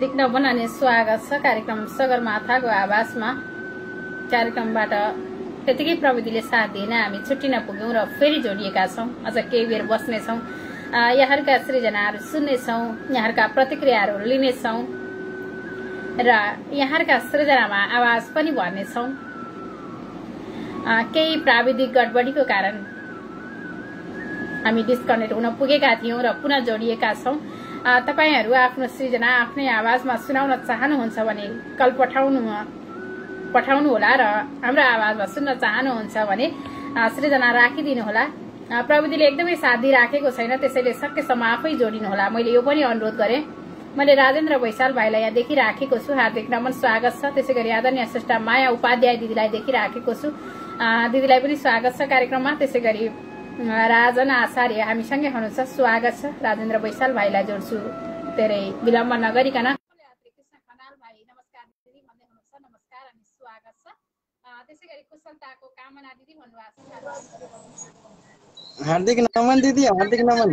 देख्न बनाउने स्वागत छ कार्यक्रम सगरमाथाको आवाजमा। कार्यक्रमबाट त्यतिकै प्रविधिले साथ दिएन हामी छुट्टिन पुग्यौं र फेरि जोडिएका छौं। अझ केही बेर बस्नेछौं, यहाँहरूका सृजनाहरू सुन्नेछौं, यहाँहरूका प्रतिक्रियाहरू लिनेछौं र यहाँहरूका सृजनामा आवाज पनि भर्नेछौं। केही प्राविधिक गडबडीको कारण हामी डिस्कनेक्ट हुन पुगेका थियौं र पुनः जोडिएका छौं। तपाईहरु आफ्नो सृजना आफ्नै आवाजमा सुनाउन चाहनुहुन्छ भने कल पठाउनु होला र हाम्रो आवाजमा सुन्न चाहनुहुन्छ भने सृजना राखिदिनु होला। प्रविधिले एकदमै साथ दिइराखेको छैन, त्यसैले सकेसम्म आफै जोडिनु होला। मैले यो पनि अनुरोध गरे। मैले राजेन्द्र बैशाल भाइलाई यहाँ देखिराखेको छु, हार्दिक नमन स्वागत छ। त्यसैगरी आदरणीय श्रेष्ठ माया उपाध्याय दिदीलाई देखिराखेको छु, दिदीलाई पनि स्वागत छ कार्यक्रममा। त्यसैगरी राजन आचार्य हामीसँगै हुनुहुन्छ, स्वागत छ। राजेन्द्र बैशाल भाइलाई जोड्छु धेरै विलम्ब नगरिकन। कृष्ण खनाल भाइ नमस्कार दिदी भन्दै हुनुहुन्छ, नमस्कार अनि स्वागत छ। त्यसैगरी कुशलताको कामना दिदी भन्नुभएको छ, हार्दिक नमन दिदी, हार्दिक नमन।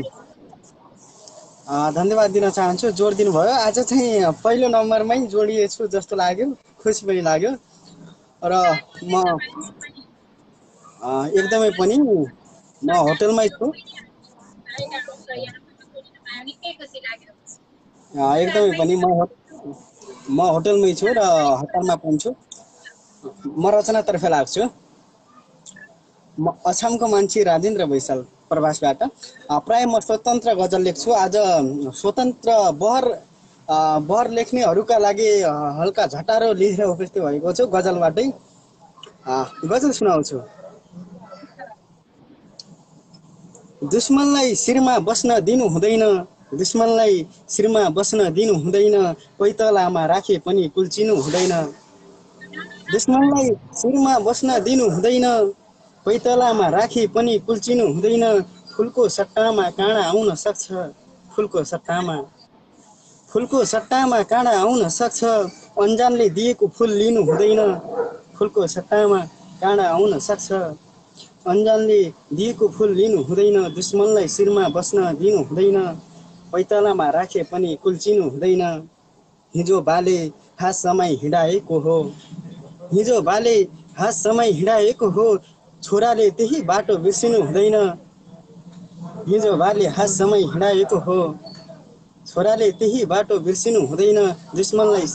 धन्यवाद दिन चाहन्छु, जोड दिनुभयो। आज चाहिँ पहिलो नम्बरमै जोडिएछु जस्तो लाग्यो, खुसी पनि लाग्यो र म एकदमै पनि म होटलमै छु। एकदमै पनि म होटलमै छु र हतारमा पनि छु। म रचनातर्फ लाग्छु। म अछामको मान्छे राजेन्द्र बैशाल प्रवासबाट। प्राय म स्वतन्त्र गजल लेख्छु। आज स्वतन्त्र बहर लेख्नेहरूका लागि हल्का झटारो लिएर उपस्थित भएको छु। गजलबाटै गजल सुनाउँछु। दुश्मनलाई शिरमा बस्न दिनु हुँदैन, दुश्मनलाई शिरमा बस्न दिनु हुँदैन, पैतलामा राखे पनि कुल्चिनु हुँदैन। दुश्मनलाई शिरमा बस्न दिनु हुँदैन, पैतलामा राखे पनि कुल्चिनु हुँदैन। फुलको सट्टामा काँडा आउन सक्छ, फुलको सट्टामा काँडा आउन सक्छ, अन्जानले दिएको फुल लिनु हुँदैन। फुलको सट्टामा काँडा आउन सक्छ, अन्जानले दिएको फुल लिनु हुँदैन। दुश्मनलाई शिरमा बस्न दिनु हुँदैन, पैतालामा राखे पनि कुल्चिनु हुँदैन। हिजो बाले हात समय हिँडाएको हो, हिजो बाले हात समय हिँडाएको हो, छोराले त्यही बाटो बिर्सिनु हुँदैन। हिजो बाले हात समय हिँडाएको हो, छोराले त्यही बाटो बिर्सिनु हुँदैन। दुश्मनलाई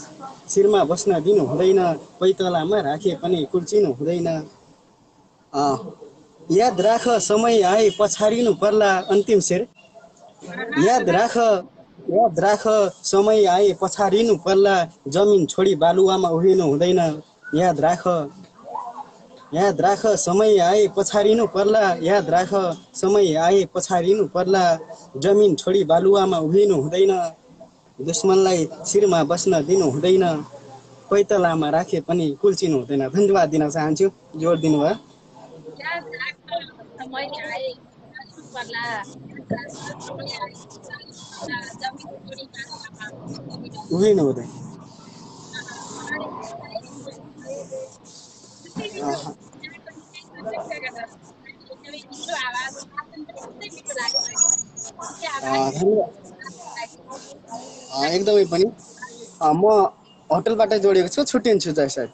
शिरमा बस्न दिनु हुँदैन, पैतालामा राखे पनि कुल्चिनु हुँदैन। याद राख समय आए पछारिनु पर्ला, अन्तिम शेर। याद राख समय आए पछारिनु पर्ला, जमिन छोडी बालुवामा उभिनु हुँदैन। याद राख समय आए पछारिनु पर्ला, याद राख समय आए पछारिनु पर्ला, जमिन छोडी बालुवामा उभिनु हुँदैन। दुश्मनलाई शिरमा बस्न दिनु हुँदैन, पैतलामा राखे पनि कुल्चिनु हुँदैन। धन्यवाद दिन चाहन्छु, जोड दिनुभयो। उभिनु हुँदैन। एकदमै पनि म होटलबाट जोडेको छु, छुट्टिन्छु। जय सर।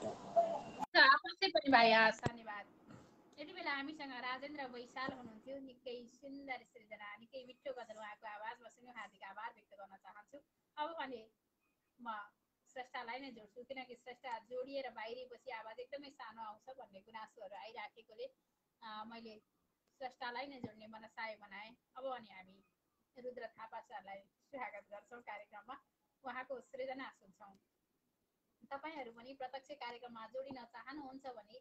यति बेला हामीसँग राजेन्द्र बैशाल हुनुहुन्थ्यो, निकै सुन्दर सृजना, निकै मिठो गजल उहाँको आवाजमा सुन्यो, हार्दिक आभार व्यक्त गर्न चाहन्छु। अब भने म श्रेष्ठलाई नै जोड्छु, किनकि श्रेष्ठ जोडिएर बाहिरिएपछि आवाज एकदमै सानो आउँछ भन्ने गुनासोहरू आइराखेकोले मैले श्रेष्ठलाई नै जोड्ने मनसाय बनाएँ। अब अनि हामी रुद्र थापा सरलाई स्वागत गर्छौँ कार्यक्रममा, उहाँको सृजना सुन्छौँ। तपाईहरु पनि प्रत्यक्ष कार्यक्रममा जोडिन चाहनुहुन्छ भने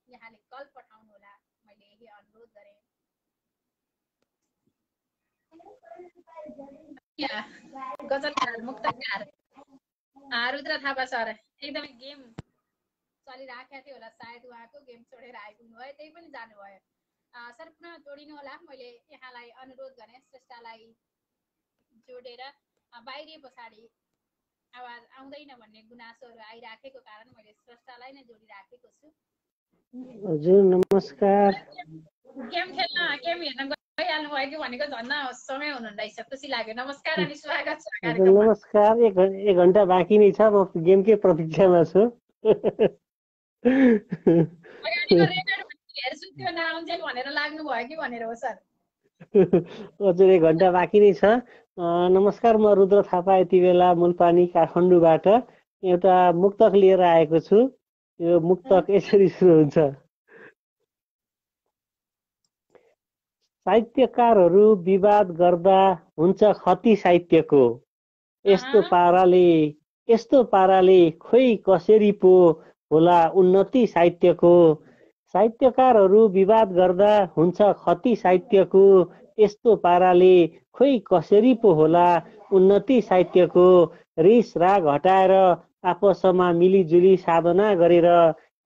यहाँले कल पठाउनु होला, मैले यही अनुरोध गरेँ। गजलकार मुक्तकार रुद्र थापा सर, एकदमै गेम चलिराखेको थियो होला, सायद उहाँको गेम छोडेर आइपुग्नु भयो, त्यही पनि जानुभयो। सर पुनः जोडिनु होला, मैले यहाँलाई अनुरोध गरेँ। श्रेष्ठलाई जोडेर बाहिरिए पछाडि आवाज आउँदैन भन्ने गुनासोहरू आइराखेको कारण मैले श्रेष्ठलाई नै जोडिराखेको छु। हजुर नमस्कार। गेम हेर्न भइहाल्नु भयो कि भनेको झन् समय हुनुहुँदैछ, खुसी लाग्यो। नमस्कार अनि स्वागत छ हजुर कार्यक्रममा। नमस्कार। एक घन्टा बाँकी नै छ, म गेमकै प्रतीक्षामा छु। अगाडिको रेकर्ड हेर्छु त्यो नआउन्जेल भनेर लाग्नु भयो कि भनेर हो सर? हजुर 1 घन्टा बाँकी नै छ। नमस्कार, म रुद्र थापा यति बेला मूलपानी काठमाडौँबाट एउटा मुक्तक लिएर आएको छु। यो मुक्तक यसरी सुरु हुन्छ। साहित्यकारहरू विवाद गर्दा हुन्छ खती साहित्यको, यस्तो पाराले खोइ कसरी पो होला उन्नति साहित्यको। साहित्यकारहरू विवाद गर्दा हुन्छ खती साहित्यको, यस्तो पाराले खोइ कसरी पो होला उन्नति साहित्यको। रिस राग हटाएर आपसमा मिलिजुली साधना गरेर,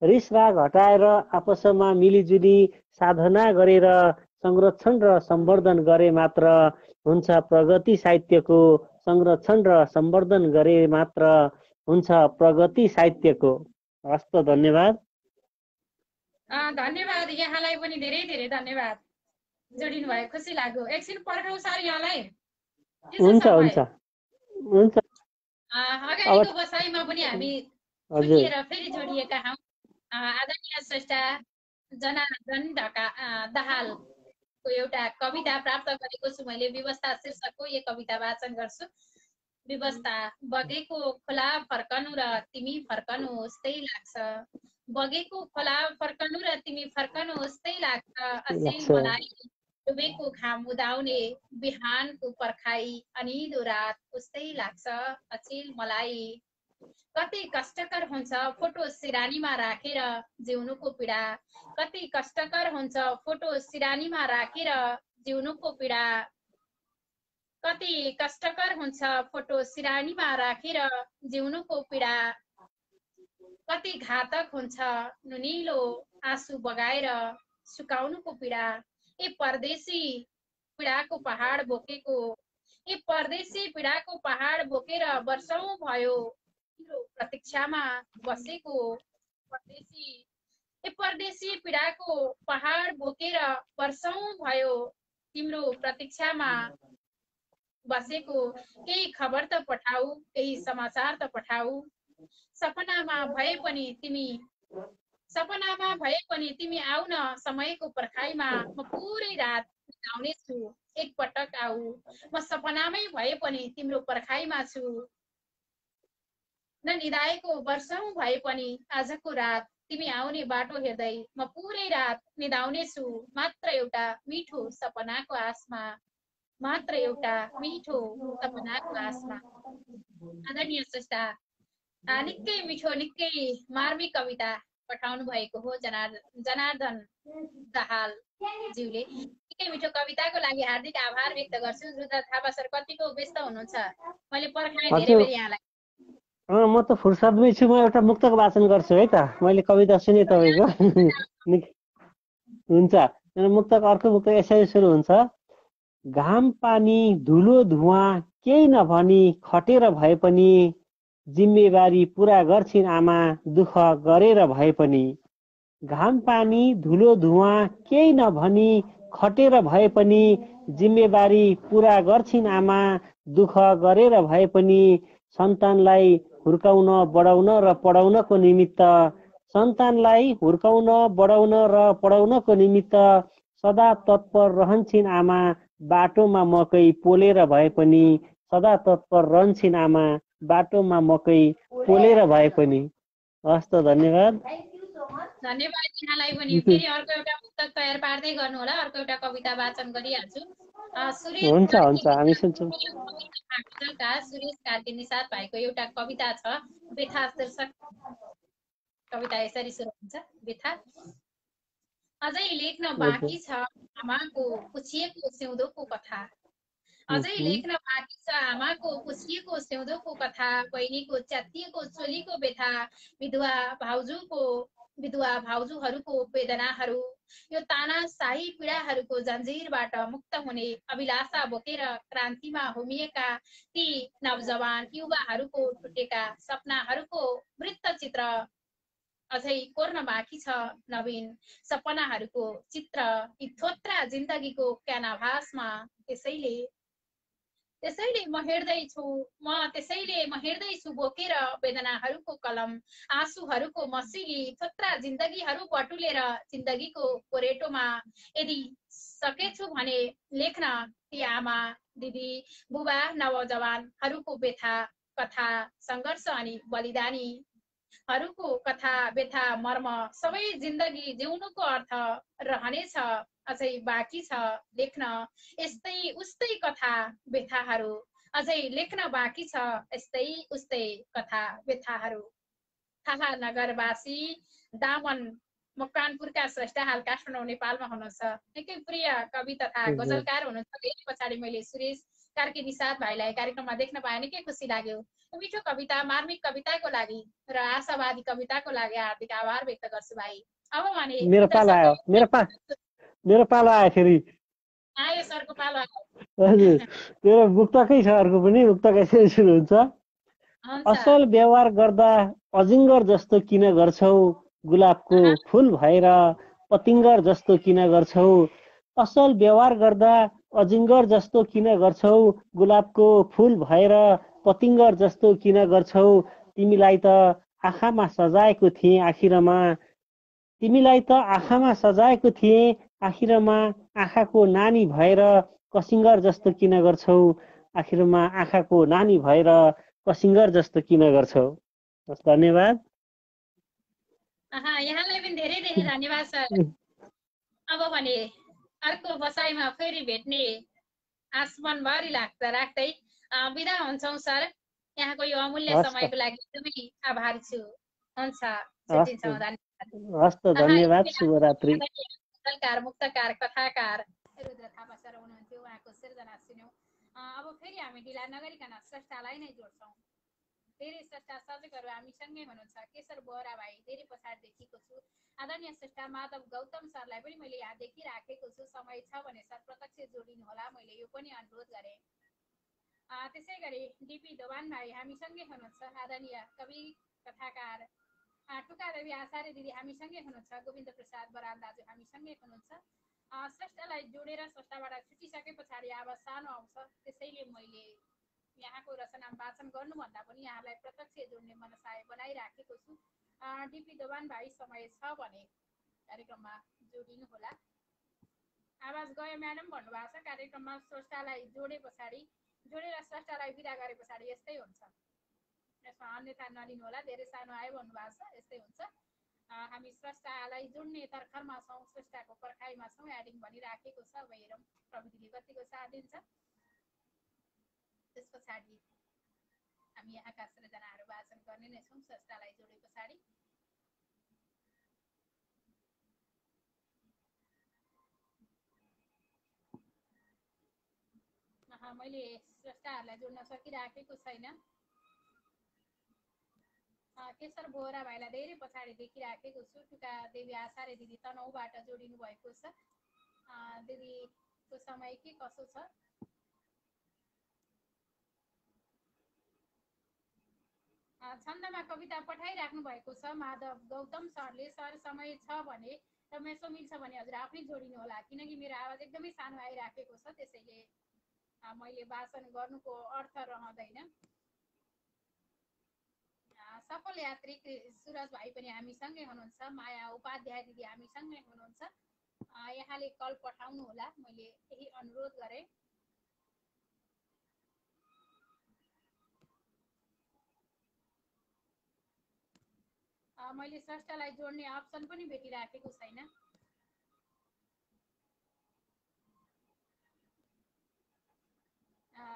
रिस राग हटाएर आपसमा मिलिजुली साधना गरेर संरक्षण र सम्वर्धन गरे मात्र हुन्छ प्रगति साहित्यको। संरक्षण र सम्वर्धन गरे मात्र हुन्छ प्रगति साहित्यको। हस् त, धन्यवाद। धन्यवाद, यहाँलाई पनि धेरै धेरै धन्यवाद। जोडिनु भयो, खुसी लाग्यो। एकछिन पर्खौँ सर यहाँलाई। हुन्छ हुन्छ हुन्छ। अगाडिको बसाइमा पनि हामी छुटिएर फेरि जोडिएका हौँ। आदरणीय श्रेष्ठा जनार्दन दाहालको एउटा कविता प्राप्त गरेको छु मैले। व्यवस्था शीर्षकको यो कविता वाचन गर्छु। व्यवस्था। बगेको खोला फर्कनु र तिमी फर्कनु उस्तै लाग्छ, बगेको खोला फर्कनु र तिमी फर्कनु उस्तै लाग्छ। अचेल मलाई डुबेको घाम उदाउने बिहानको पर्खाइ अनिदो रात उस्तै लाग्छ। अचेल मलाई कति कष्टकर हुन्छ फोटो सिरानीमा राखेर जिउनुको पीडा, कति कष्टकर हुन्छ फोटो सिरानीमा राखेर जिउनुको पीडा, कति कष्टकर हुन्छ फोटो सिरानीमा राखेर जिउनुको पीडा, कति घातक हुन्छ नुनिलो आँसु बगाएर सुकाउनुको पीडा। ए परदेशी पीडाको पहाड बोकेको, ए परदेशी पीडाको पहाड बोकेर वर्षौं भयो प्रतीक्षामा बसेको। परदेशी पीडाको पहाड बोकेर वर्षौं भयो तिम्रो प्रतीक्षामा बसेको। केही खबर त पठाऊ, केही समाचार त पठाऊ। सपनामा भए पनि तिमी आऊ न समयको पर्खाइमा। म पुरै रात बिताउने छु, एक पटक आऊ। म सपनामै भए पनि तिम्रो पर्खाइमा छु, न निदाएको वर्षौं भए पनि आजको रात तिमी आउने बाटो हेर्दै म पुरै रात निदाउने छु। मात्र एउटा मिठो सपनाको आसमा, मात्र एउटा मिठो सपनाको आसमा। आदरणीय श्रेष्ठा निकै मिठो निकै मार्मिक कविता पठाउनु भएको हो जनार्दन दाहाल ज्यूले। निकै मिठो कविताको लागि हार्दिक आभार व्यक्त गर्छु। रुद्र थापा सर कतिको व्यस्त हुनुहुन्छ, मैले पर्खाएँ धेरै बेर यहाँलाई। म त फुर्सदमै छु। म एउटा मुक्तक वाचन गर्छु है त। मैले कविता सुने तपाईँको। हुन्छ। मुक्तक अर्को मुक्तक यसरी सुरु हुन्छ। घाम पानी धुलो धुवा केही नभनी खटेर भए पनि जिम्मेवारी पुरा गर्छिन् आमा दुःख गरेर भए पनि। घाम पानी धुलो धुवा केही नभनी खटेर भए पनि जिम्मेवारी पुरा गर्छिन् आमा दुःख गरेर भए पनि। सन्तानलाई हुर्काउन बढाउन र पढाउनको निमित्त, सन्तानलाई हुर्काउन बढाउन र पढाउनको निमित्त सदा तत्पर रहन्छिन् आमा बाटोमा मकै पोलेर भए पनि। सदा तत्पर रहन्छिन् आमा बाटोमा मकै पोलेर भए पनि। हस् त, धन्यवाद। धन्यवाद यहाँलाई पनि। फेरि अर्को एउटा पुस्तक तयार पार्दै गर्नु होला, अर्को एउटा कविता वाचन गरिहाल्छु। हुन्छ हुन्छ, हामी सुन्छौँ। सुरेश कार्की निषाद भाइको एउटा कविता छ, व्यथा शीर्षक कविता यसरी सुरु हुन्छ। व्यथा। अझै लेख्न बाँकी छ आमाको पुछिएको सिउँदोको कथा, अझै लेख्न बाँकी छ आमाको पुछिएको सिउँदोको कथा। बहिनीको च्यातिएको चोलीको व्यथा, विधवा भाउजूहरूको वेदनाहरू, यो तानाशाही पीडाहरूको जन्जिरबाट मुक्त हुने अभिलाषा बोकेर क्रान्तिमा होमिएका ती नवजवान युवाहरूको टुटेका सपनाहरूको वृत्तचित्र। अझै कोर्न बाँकी छ नवीन सपनाहरूको चित्र यी थोत्रा जिन्दगीको क्यानभासमा। त्यसैले त्यसैले म हिँड्दैछु बोकेर वेदनाहरूको कलम, आँसुहरूको मसिली थोत्रा जिन्दगीहरू बटुलेर जिन्दगीको कोरेटोमा। यदि सकेछु भने लेख्न ती आमा दिदी बुबा नवजवानहरूको व्यथा कथा सङ्घर्ष अनि बलिदानीहरूको कथा व्यथा मर्म सबै जिन्दगी जिउनुको अर्थ रहनेछ। अझै बाँकी छ लेख्न यस्तै उस्तै कथा व्यथाहरू, अझै लेख्न बाँकी छ यस्तै उस्तै कथा व्यथाहरू। थाहा नगरवासी दामन मकवानपुरका स्रष्टा हाल काठमाडौँ नेपालमा हुनुहुन्छ। निकै प्रिय कवि तथा गजलकार हुनुहुन्छ। धेरै पछाडि मैले सुरेश कार्की निषाद भाइलाई कार्यक्रममा देख्न पाएँ, निकै खुसी लाग्यो। मिठो कविता मार्मिक कविताको लागि र आशावादी कविताको लागि हार्दिक आभार व्यक्त गर्छु भाइ। अब भने मेरो पालो आयो, मेरो पालो आयो फेरि। आयो सरको पालो आयो। हजुर, मेरो मुक्तकै छ, अर्को पनि मुक्तक यसरी सुरु हुन्छ। असल व्यवहार गर्दा अजिङ्गर जस्तो किन गर्छौ, गुलाबको फुल भएर पतिङ्गर जस्तो किन गर्छौ। असल व्यवहार गर्दा अजिङ्गर जस्तो किन गर्छौ, गुलाबको फुल भएर पतिङ्गर जस्तो किन गर्छौ। तिमीलाई त आँखामा सजाएको थिएँ आखिरमा, तिमीलाई त आँखामा सजाएको थिएँ आखिरमा, आँखाको नानी भएर कसिङ्गर जस्तो किन गर्छौ। आखिरमा आँखाको नानी भएर कसिङ्गर जस्तो किन गर्छौ। धन्यवाद। यहाँलाई पनि धेरै धेरै धन्यवाद सर। अब भने अर्को बसाइमा फेरि भेट्ने आश मनभरि राख्दै बिदा हुन्छौँ सर। यहाँको यो अमूल्य समयको लागि एकदमै आभारी छु। हुन्छ, छुट्टिन्छौँ। धन्यवाद। शुभरात्रि। मुक्तकार कथाकार रुद्र थापा सर हुनुहुन्थ्यो, उहाँको सिर्जना सुन्यौँ। अब फेरि हामी ढिला नगरिकन स्रष्टालाई नै जोड्छौँ। धेरै स्रष्टा सर्जकहरू हामीसँगै हुनुहुन्छ। केशर बोहरा भाइ धेरै पछाडि देखिएको छु। आदरणीय स्रष्टा माधव गौतम सरलाई पनि मैले यहाँ देखिराखेको छु। समय छ भने सर प्रत्यक्ष जोडिनु होला, मैले यो पनि अनुरोध गरेँ। त्यसै गरी डिपी दोभान भाइ हामीसँगै हुनुहुन्छ। आदरणीय कवि कथाकार टुकादेवी आचार्य दिदी हामीसँगै हुनुहुन्छ। गोविन्द प्रसाद बराल दाजु हामीसँगै हुनुहुन्छ। स्रष्टालाई जोडेर स्रष्टाबाट छुटिसके पछाडि आवाज सानो आउँछ, त्यसैले मैले यहाँको रचना वाचन गर्नुभन्दा पनि यहाँलाई प्रत्यक्ष जोड्ने मनसाय बनाइराखेको छु। डिपी दोभान भाइ समय छ भने कार्यक्रममा जोडिनु होला। आवाज गयो म्याडम भन्नुभएको छ। कार्यक्रममा स्रष्टालाई जोडेर स्रष्टालाई विदा गरे पछाडि यस्तै हुन्छ। यसमा अन्यथा नलिनु होला। धेरै सानो आयो भन्नुभएको छ, यस्तै हुन्छ। हामी स्रष्टालाई जोड्ने तर्खरमा छौँ, स्रष्टाको पर्खाइमा छौँ। एडिङ भनिराखेको छ। अब हेरौँ प्रविधिले कतिको साथ दिन्छ। त्यस पछाडि हामी यहाँका सृजनाहरू वाचन गर्ने नै छौँ स्रष्टालाई जोडे पछाडि। मैले स्रष्टाहरूलाई जोड्न सकिराखेको छैन। केशर बोहरा भाइलाई धेरै पछाडि देखिराखेको छु। टुका देवी आचार्य दिदी तनहुँबाट जोडिनु भएको छ। दिदीको समय के कसो छ? छन्दमा कविता पठाइराख्नु भएको छ माधव गौतम सरले। सर समय छ भने र मेसो मिल्छ भने हजुर आफै जोडिनु होला, किनकि मेरो आवाज एकदमै सानो आइराखेको छ। त्यसैले मैले वाचन गर्नुको अर्थ रहँदैन। सफल यात्री सुरज भाइ पनि हामीसँगै हुनुहुन्छ। माया उपाध्याय दिदी हामीसँगै हुनुहुन्छ। यहाँले कल पठाउनु होला, मैले यही अनुरोध गरेँ। मैले स्रष्टालाई जोड्ने अप्सन पनि भेटिराखेको छैन।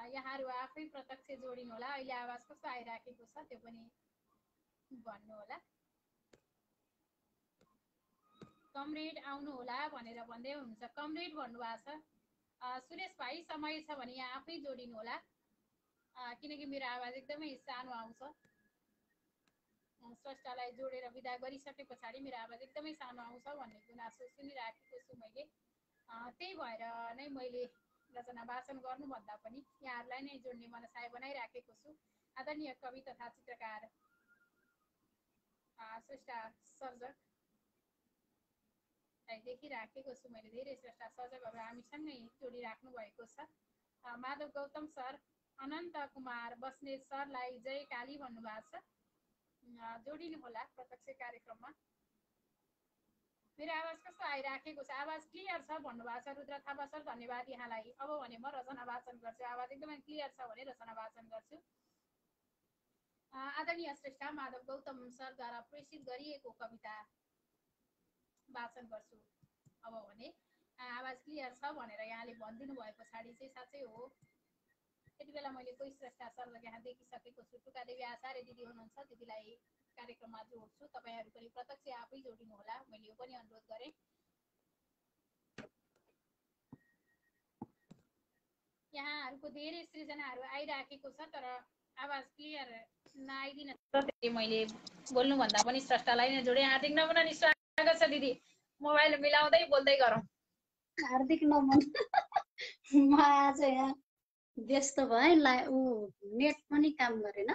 यहाँहरू आफै प्रत्यक्ष जोडिनु होला। अहिले आवाज कस्तो आइराखेको छ त्यो पनि भन्नु होला। कमरेड आउनु होला भनेर भन्दै हुनुहुन्छ। कमरेड भन्नुभएको छ। सुरेश भाइ समय छ भने यहाँ आफै जोडिनु होला, किनकि मेरो आवाज एकदमै सानो आउँछ। स्रष्टालाई जोडेर विदा गरिसके पछाडि मेरो आवाज एकदमै सानो आउँछ भन्ने गुनासो सुनिराखेको छु मैले। त्यही भएर नै मैले रचना वाचन गर्नुभन्दा पनि यहाँहरूलाई नै जोड्ने मनसाय बनाइराखेको छु। आदरणीय कवि तथा चित्रकार स्रष्टा सर्जक देखिराखेको छु मैले, धेरै स्रष्टा सर्जकहरू हामीसँगै जोडिराख्नु भएको छ। माधव गौतम सर, अनन्त कुमार बस्नेत सरलाई जय काली भन्नुभएको छ। जोडिनु होला प्रत्यक्ष कार्यक्रममा। मेरो आवाज कस्तो आइराखेको छ? आवाज क्लियर छ भन्नुभएको छ रुद्र थापा सर, धन्यवाद यहाँलाई। अब भने म रचना वाचन गर्छु। आवाज एकदमै क्लियर छ भने रचना वाचन गर्छु। आदरणीय श्रेष्ठा माधव गौतम सरद्वारा प्रेषित गरिएको कविता वाचन गर्छु। अब भने आवाज क्लियर छ भनेर यहाँले भनिदिनु भए पछाडि चाहिँ साँच्चै हो। यति बेला मैले कोही श्रेष्ठा सरलाई यहाँ देखिसकेको छु। टुकादेवी आचार्य दिदी हुनुहुन्छ, दिदीलाई कार्यक्रममा जोड्छु। तपाईँहरू पनि प्रत्यक्ष आफै जोडिनु होला, मैले यो पनि अनुरोध गरेँ। यहाँहरूको धेरै सृजनाहरू आइराखेको छ, तर आवाज क्लियर नआइदिन मैले बोल्नुभन्दा पनि स्रष्टालाई नै जोडेँ। हार्दिक नमन अनि स्वागत छ दिदी। मोबाइल मिलाउँदै बोल्दै गरौँ। हार्दिक नमन। म आज यहाँ व्यस्त भएँ, नेट पनि काम गरेन।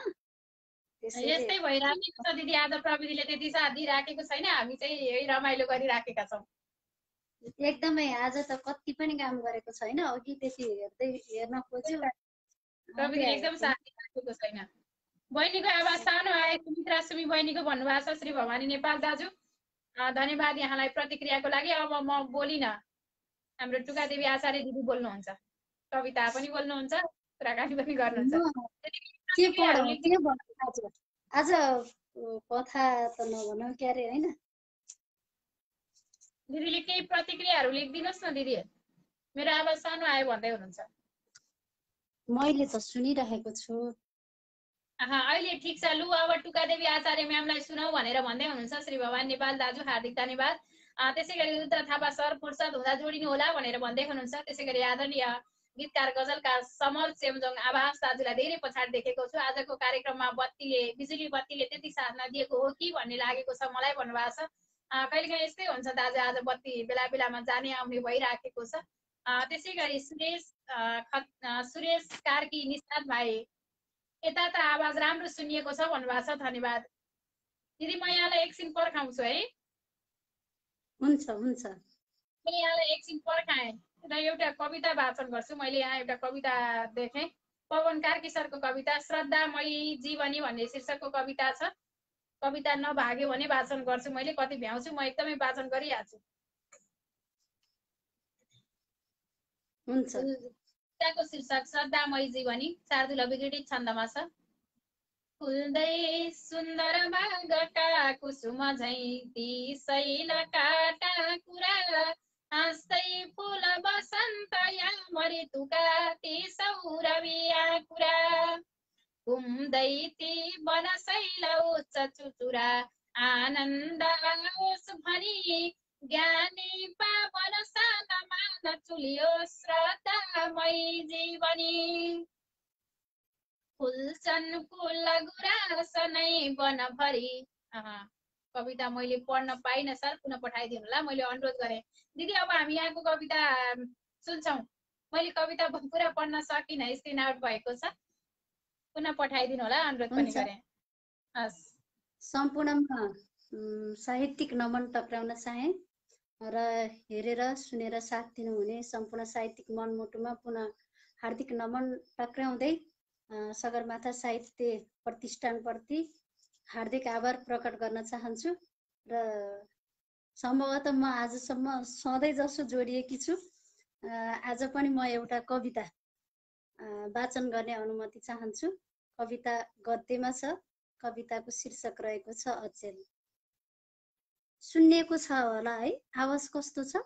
यस्तै भइराखेको छ दिदी। आज प्रविधिले त्यति साथ दिइराखेको छैन, हामी चाहिँ यही रमाइलो गरिराखेका छौँ। एकदमै आज त कति पनि काम गरेको छैन, अघि त्यति हेर्न खोज्यो, प्रविधिले एकदम साथ दिइराखेको छैन। बहिनीको आवाज सानो आए। सुमित्रा सुमी बहिनीको भन्नुभएको छ। श्री भवानी नेपाल दाजु, धन्यवाद यहाँलाई प्रतिक्रियाको लागि। अब म बोलिन, हाम्रो टुकादेवी आचार्य दिदी बोल्नुहुन्छ, कविता पनि बोल्नुहुन्छ, कुराकानी पनि गर्नुहुन्छ। आज कथा त नभनौँ के अरे होइन। दिदीले केही प्रतिक्रियाहरू लेखिदिनुहोस् न दिदी। मेरो आवाज सानो आयो भन्दै हुनुहुन्छ। मैले त सुनिरहेको छु। अहिले ठिक छ। लु अब टुकादेवी आचार्य म्यामलाई सुनाऊ भनेर भन्दै हुनुहुन्छ श्री भवानी नेपाल दाजु, हार्दिक धन्यवाद। त्यसै गरी रुद्र थापा सर फुर्सद हुँदा जोडिनु होला भनेर भन्दै हुनुहुन्छ। त्यसै गरी आदरणीय गीतकार गजलकार समर चेम्जोङ आवास दाजुलाई धेरै पछाडि देखेको छु। आजको कार्यक्रममा बिजुली बत्तीले त्यति साथ नदिएको हो कि भन्ने लागेको छ मलाई भन्नुभएको छ। कहिलेकाहीँ यस्तै हुन्छ दाजु, आज बत्ती बेला बेलामा जाने आउने भइराखेको छ। त्यसै गरी सुरेश कार्की निषाद भाइ, यता त आवाज राम्रो सुनिएको छ भन्नुभएको छ, धन्यवाद दिदी। म यहाँलाई एकछिन पर्खाउँछु है। हुन्छ हुन्छ, म यहाँलाई एकछिन पर्खाएँ र एउटा कविता वाचन गर्छु। मैले यहाँ एउटा कविता देखेँ, पवन कार्की सरको कविता श्रद्धामयी जीवनी भन्ने शीर्षकको कविता छ। कविता नभाग्यो भने वाचन गर्छु। मैले कति भ्याउँछु, म एकदमै वाचन गरिहाल्छु। हुन्छ। कविताको शीर्षक श्रद्धामयी जीवनी, शार्दूल विघटित छन्दमा छ। फुल्दै सुन्दर माघका कुसुम झैँ ती शैलका टाकुरा, हाँस्दै फुल बसन्त या मृत्युका ती सौरभिया कुरा, घुम्दै ती वनशैल उच्च चुचुरा, आनन्द आओस् भनी ज्ञानी पावन सानमा नचुलियो श्रद्धामयी जीवनी। फुल्छन् फुल गुराँस नै वनभरि। कविता मैले पढ्न पाइनँ सर, पुनः पठाइदिनु होला, मैले अनुरोध गरेँ। दिदी अब हामी यहाँको कविता सुन्छौँ। मैले कविता पुरा पढ्न सकिनँ, स्क्रिन आउट भएको छ, पुनः पठाइदिनु होला, अनुरोध पनि गरेँ। सम्पूर्णमा साहित्यिक नमन टक्राउन चाहे र हेरेर सुनेर साथ दिनुहुने सम्पूर्ण साहित्यिक मनमुटुमा पुनः हार्दिक नमन टक्राउँदै सगरमाथा साहित्य प्रतिष्ठानप्रति हार्दिक आभार प्रकट गर्न चाहन्छु। र सम्भवतः म आजसम्म सधैँ जसो जोडिएकी छु, आज पनि म एउटा कविता वाचन गर्ने अनुमति चाहन्छु। कविता गद्यमा छ। कविताको शीर्षक रहेको छ अचेल। सुन्नेको छ होला है? आवाज कस्तो छ?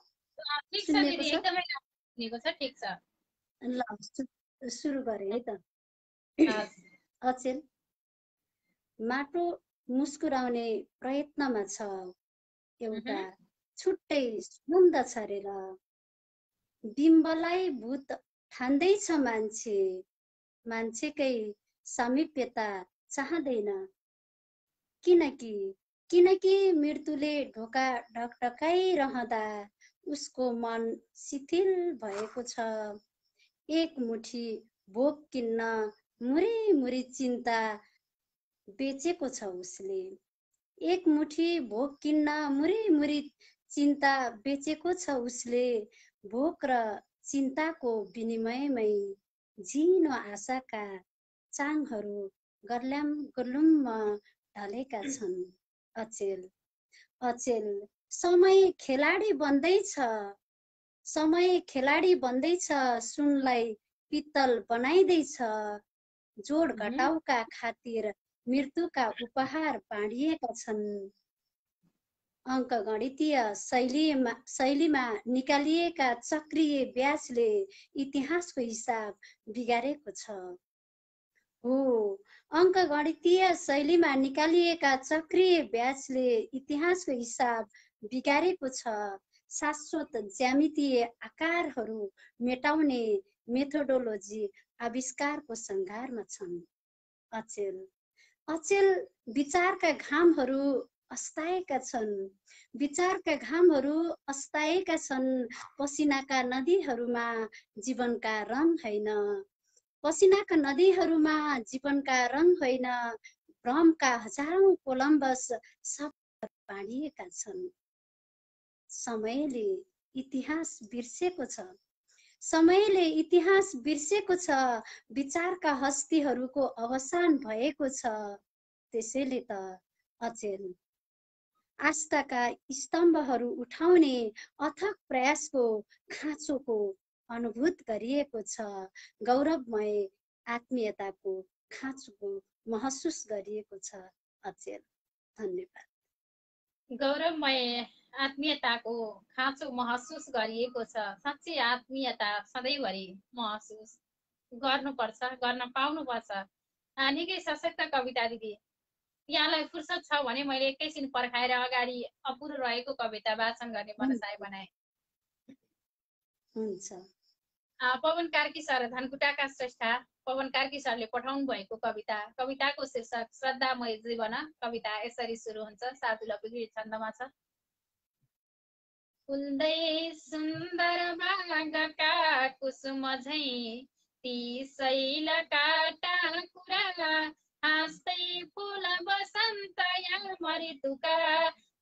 ल सुरु गरे है त। अचेल। माटो मुस्कुराउने प्रयत्नमा छ, एउटा छुट्टै सुगन्ध छरेर। बिम्बलाई भूत ठान्दैछ मान्छे, मान्छेकै सामिप्यता चाहँदैन। किनकि मृत्युले ढोका ढकढकाइरहँदा उसको मन शिथिल भएको छ। एक मुठी भोग किन्न मुरी चिन्ता बेचेको छ उसले। एक मुठी भोक किन्न मुरी मुरी चिन्ता बेचेको छ उसले। भोक र चिन्ताको विनिमयमै झिनो आशाका चाङहरू गर्ल्याम गुल्लुममा ढलेका छन्। अचेल अचेल समय खेलाडी बन्दैछ, समय खेलाडी बन्दैछ, सुनलाई पित्तल बनाइदैछ। जोड घटाउका खातिर मृत्युका उपहार बाँडिएका छन्। अङ्कगणितीय शैलीमा निकालिएका चक्रीय ब्याजले इतिहासको हिसाब बिगारेको छ। हो, अङ्कगणितीय शैलीमा निकालिएका चक्रीय ब्याजले इतिहासको हिसाब बिगारेको छ। शाश्वत ज्यामितीय आकारहरू मेटाउने मेथोडोलोजी आविष्कारको सङ्घारमा छन्। अचेल अचेल विचारका घामहरू अस्ताएका छन्, विचारका घामहरू अस्ताएका छन्। पसिनाका नदीहरूमा जीवनका रङ होइन, पसिनाका नदीहरूमा जीवनका रङ होइन। भ्रमका हजारौं कोलम्बस शब्द बाँडिएका छन्। समयले इतिहास बिर्सेको छ, समयले इतिहास बिर्सेको छ। विचारका हस्तीहरूको अवसान भएको छ। त्यसैले त अचेल आस्थाका स्तम्भहरू उठाउने अथक प्रयासको खाँचोको अनुभूत गरिएको छ। गौरवमय आत्मीयताको खाँचोको महसुस गरिएको छ। अचेल, धन्यवाद। गौरवमय आत्मीयताको खाँचो महसुस गरिएको छ। साँच्चै आत्मीयता सधैँभरि महसुस गर्नुपर्छ, गर्न पाउनुपर्छ। निकै सशक्त कविता दिदी। यहाँलाई फुर्सद छ भने मैले एकैछिन पर्खाएर अगाडि अपुरो रहेको कविता वाचन गर्ने मनसाय बनाए। हुन्छ। पवन कार्की सर, धनकुटाका श्रेष्ठा पवन कार्की सरले पठाउनु भएको कविता, कविताको शीर्षक श्रद्धामय जीवन। कविता यसरी सुरु हुन्छ, साधुला पुगी छन्दमा छ। फुल्दै सुन्दर बागका कुसुम झैं ती शैलका टाकुरा, हाँस्दै फुल बसन्त या मृत्युका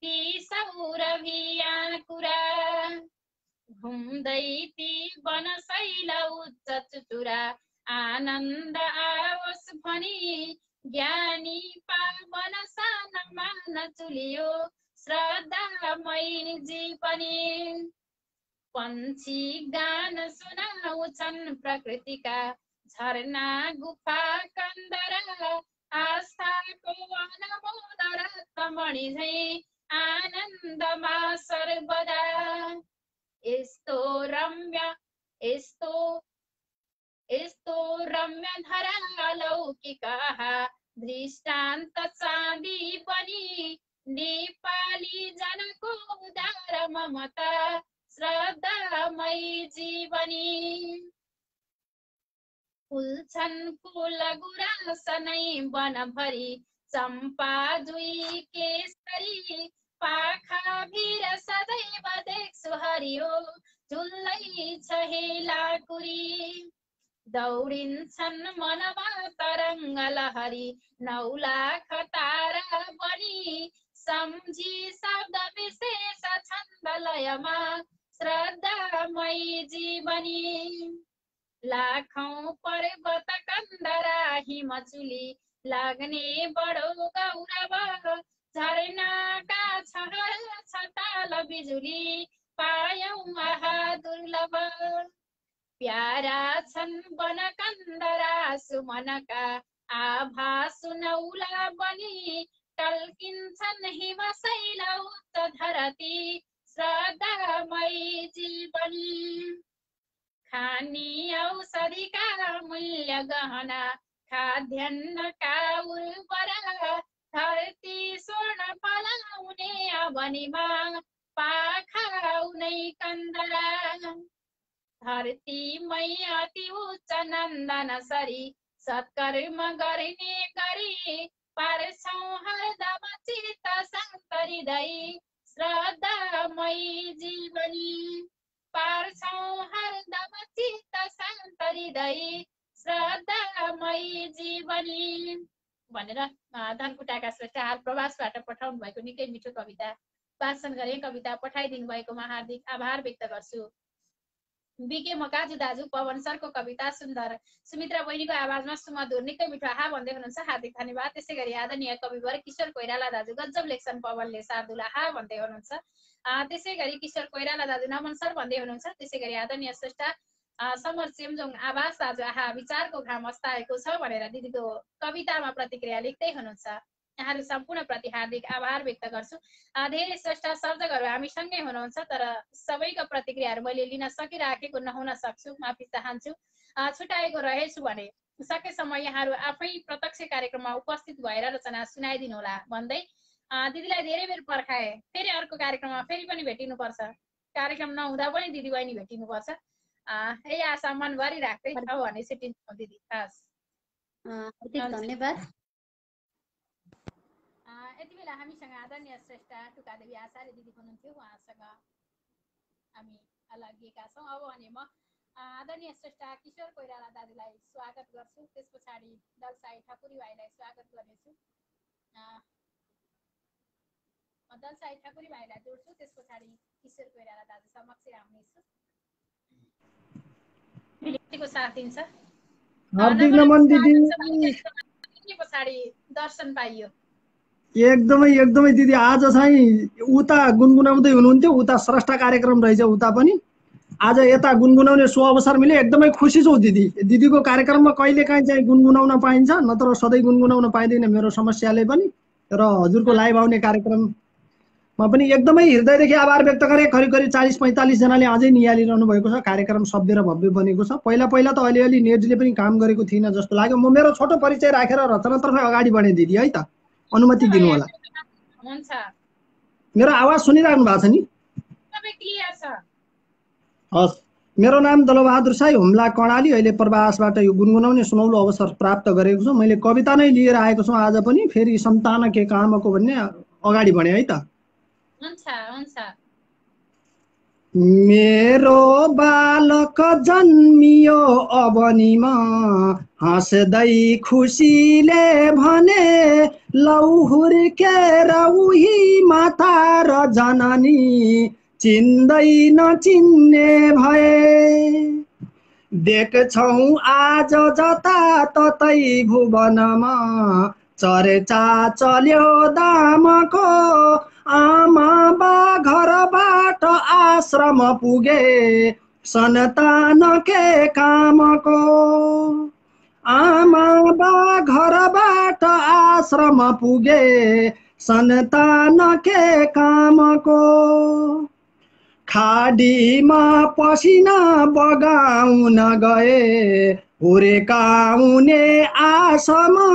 ती सौरभिया कुरा। घुम्दै ती वनशैल उच्च चुचुरा, आनन्द आओस् भनी ज्ञानी पावन सानमा नचुलियो श्रद्धामय जीवनी। पन्छी गान सुनाउँछन् प्रकृतिका, झरना गुफा कन्दरा, आस्थाको अनमोल रत्नमणि झैं आनन्दमा सर्वदा। यस्तो रम्य धरा लौकिकः दृष्टान्त चाँदी बनी, नेपाली जनको उदार ममता श्रद्धामय जीवनी। फुल्छन् फुल गुराँस नै वनभरि, चम्पा जुई केसरी, पाखा भिर सदैव देख्छु हरियो झुल्लै छ हेलाकुरी। दौडिन्छन् मनमा तरङ्ग लहरी, 9 लाख तारा बनी, सम्झी शब्द विशेष छन्द लयमा श्रद्धामय जीवनी। लाखौं पर्वत कन्दरा हिमचुली, लाग्ने बडो गौरव, झरनाका छहर छताल बिजुली, पायौं आहा दुर्लभ। प्यारा छन् वन कन्दरा सुमनका, आभा सुनौला बनी, टल्किन्छन् हिमशैल उच्च धरती श्रद्धामय जीवनी। खानी औषधिका मूल्य गहना, खाद्यान्नका उर्वरा, धरती स्वर्ण पलाउने अवनीमा पाखा उनै कन्दरा। धरतीमै अति उच्च नन्दन सरी, सत्कर्म गर्ने गरी, पार्छौं हरदम चित्त शान्त हृदय श्रद्धामय जीवनी। पार्छौं हरदम चित्त शान्त हृदय श्रद्धामय जीवनी। भनेर धनकुटाका श्रेष्ठ हाल प्रवासबाट पठाउनु भएको निकै मिठो कविता वाचन गरे। कविता पठाइदिनु भएकोमा हार्दिक आभार व्यक्त गर्छु। बिके मकाजु दाजु पवन सरको कविता सुन्दर, सुमित्रा बहिनीको आवाजमा सुमधुर, निकै मिठो आहा भन्दै हुनुहुन्छ, हार्दिक धन्यवाद। त्यसै गरी आदरणीय कविवर किशोर कोइराला दाजु गजब लेख्छन् पवनले, शार्दुल आहा भन्दै हुनुहुन्छ। त्यसै गरी किशोर कोइराला दाजु नमन सर भन्दै हुनुहुन्छ। त्यसै गरी आदरणीय श्रेष्ठ समर चेम्जोङ आवाज दाजु आहा विचारको घाम अस्ताएको छ भनेर दिदीको कवितामा प्रतिक्रिया लेख्दै हुनुहुन्छ। यहाँहरू सम्पूर्ण प्रति हार्दिक आभार व्यक्त गर्छु। धेरै श्रेष्ठ सर्जकहरू हामीसँगै हुनुहुन्छ, तर सबैको प्रतिक्रियाहरू मैले लिन सकिराखेको नहुन सक्छु, माफी चाहन्छु। छुट्याएको रहेछु भने सकेसम्म यहाँहरू आफै प्रत्यक्ष कार्यक्रममा उपस्थित भएर रचना सुनाइदिनु होला भन्दै दिदीलाई धेरै बेर पर्खाए। फेरि अर्को कार्यक्रममा फेरि पनि भेटिनुपर्छ, कार्यक्रम नहुँदा पनि दिदी बहिनी भेटिनुपर्छ, यही आशा मनभरि राख्दै अब भने छुट्टिन्छौँ दिदी। हस्, धन्यवाद। यति बेला हामीसँग आदरणीय श्रेष्ठ टुकादेवी आचार्य दिदी हुनुहुन्थ्यो, उहाँसँग हामी लागिएका छौँ। अब भने म आदरणीय श्रेष्ठ किशोर कोइराला दाजुलाई स्वागत गर्छु, त्यस पछाडि दलसाई ठाकुरी भाइलाई स्वागत गर्नेछु। दलसाई ठाकुरी भाइलाई जोड्छु, त्यस पछाडि किशोर कोइराला दाजु समक्ष आउनेछु। को साथ दिन्छ। हार्दिक नमन दिदी। पछाडि दर्शन पाइयो। एकदमै दिदी, आज चाहिँ उता गुनगुनाउँदै हुनुहुन्थ्यो, उता स्रष्टा कार्यक्रम रहेछ उता पनि, आज यता गुनगुनाउने सो अवसर मिल्यो, एकदमै खुसी छु दिदी। दिदीको कार्यक्रममा कहिलेकाहीँ चाहिँ गुनगुनाउन पाइन्छ, नत्र सधैँ गुनगुनाउन पाइँदैन मेरो समस्याले पनि। र हजुरको लाइभ आउने कार्यक्रममा पनि एकदमै हृदयदेखि आभार व्यक्त गरेँ। करिब 40-45 जनाले अझै निहालिरहनु भएको छ। कार्यक्रम सभ्य र भव्य बनेको छ। पहिला त अलिअलि नेटले पनि काम गरेको थिइनँ जस्तो लाग्यो। म मेरो छोटो परिचय राखेर रचनातर्फ अगाडि बढेँ दिदी, है त, अनुमति दिनु होला। मेरो आवाज सुनिराख्नु भएको छ नि? हस्, मेरो नाम दलबहादुर साई, हुम्ला कर्णाली। अहिले प्रवासबाट यो गुनगुनाउने सुनौलो अवसर प्राप्त गरेको छु। मैले कविता नै लिएर आएको छु आज पनि, फेरि सन्तान के कामको भन्ने अगाडि बढेँ, है त। मेरो बालक जन्मियो अवनीमा, हाँस्दै खुसीले भने, लौ हुर्केर उही माता र जननी, चिन्दै नचिन्ने भए। देख्छौँ आज जताततै भुवनमा, चर्चा चल्यो दामको, आमा बा घरबाट आश्रम पुगे, सन्तान के कामको। आमा बा घरबाट आश्रम पुगे, सन्तान के कामको। खाडीमा पसिना बगाउन गए, हुर्काउने आशामा,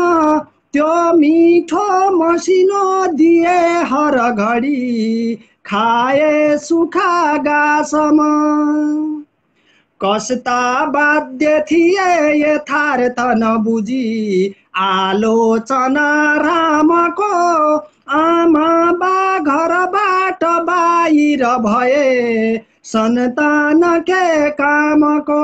त्यो मिठो मसिनो दिए हर घडी, खाए सुखा गासमा। कस्ता बाध्य थिए यथार्थ नबुझी, आलोचना रामको, आमा बा घरबाट बाहिर भए, सन्तान के कामको।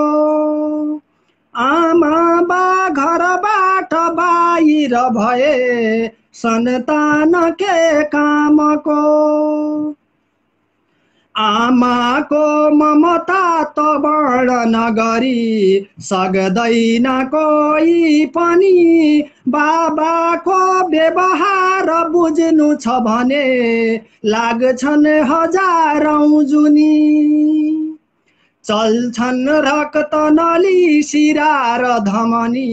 आमा बा घरबाट बाहिर भए, सन्तान के कामको। आमाको ममता त वर्णन गरी सक्दैन कोही पनि, बाबाको व्यवहार बुझ्नु छ भने, लाग्छन् हजारौं जुनी। चल्छन् रक्त नली शिरा र धमनी,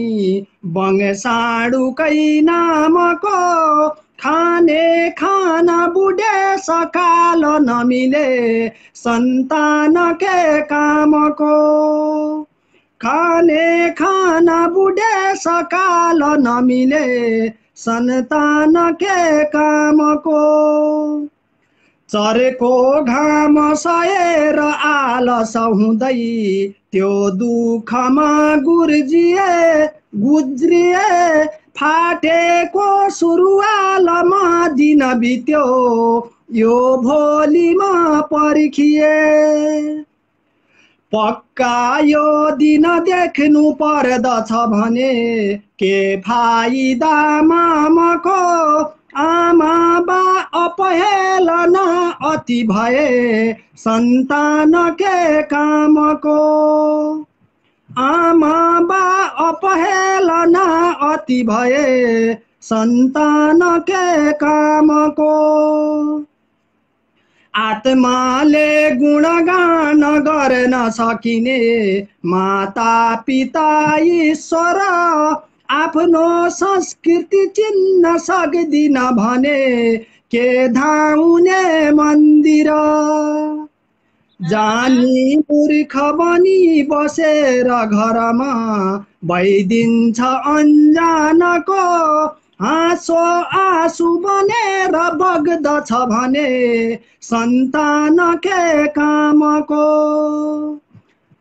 बङसाडुकै नामको, खाने खाना बुढे सकाल नमिले, सन्तान के कामको। खाने खाना बुढे सकाल नमिले, सन्तान के कामको। चरेको घाम सहेर आलस हुँदै, त्यो दुःखमा गुज्रिए, फाटेको सुरुवालमा दिन बित्यो, यो भोलिमा पर्खिए। पक्का यो दिन देख्नु पर्दछ भने के फाइदा मामाको आमा बा अपहेलन अति भए सन्तान के कामको आमा बा अपहेलन अति भए सन्तान के कामको आत्माले गुणगान गर्न सकिने माता पिता ईश्वर आफ्नो संस्कृति चिन्न सक्दिन भने के धाउने मन्दिर जानी मूर्ख बनी बसेर घरमा भइदिन्छ अन्जानको हाँसो आँसु बनेर बग्दछ भने सन्तान के कामको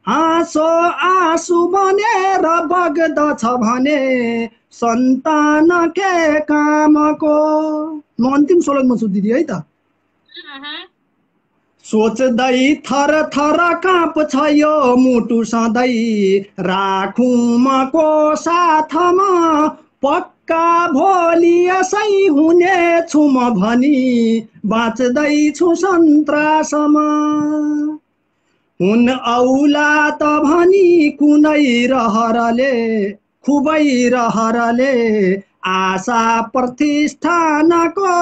हाँसो आँसु बनेर बग्दछ भने सन्तान के कामको। म अन्तिम श्लोकमा छु दिदी है त। सोच्दै थर थर काँप्छ यो मुटु सधैँ राखौँ म को साथमा पक्का भोलि यसै हुनेछु म भनी बाँच्दैछु सन्तासमा हुन औला त भनी कुनै रहरले खुबै रहरले आशा प्रतिष्ठानको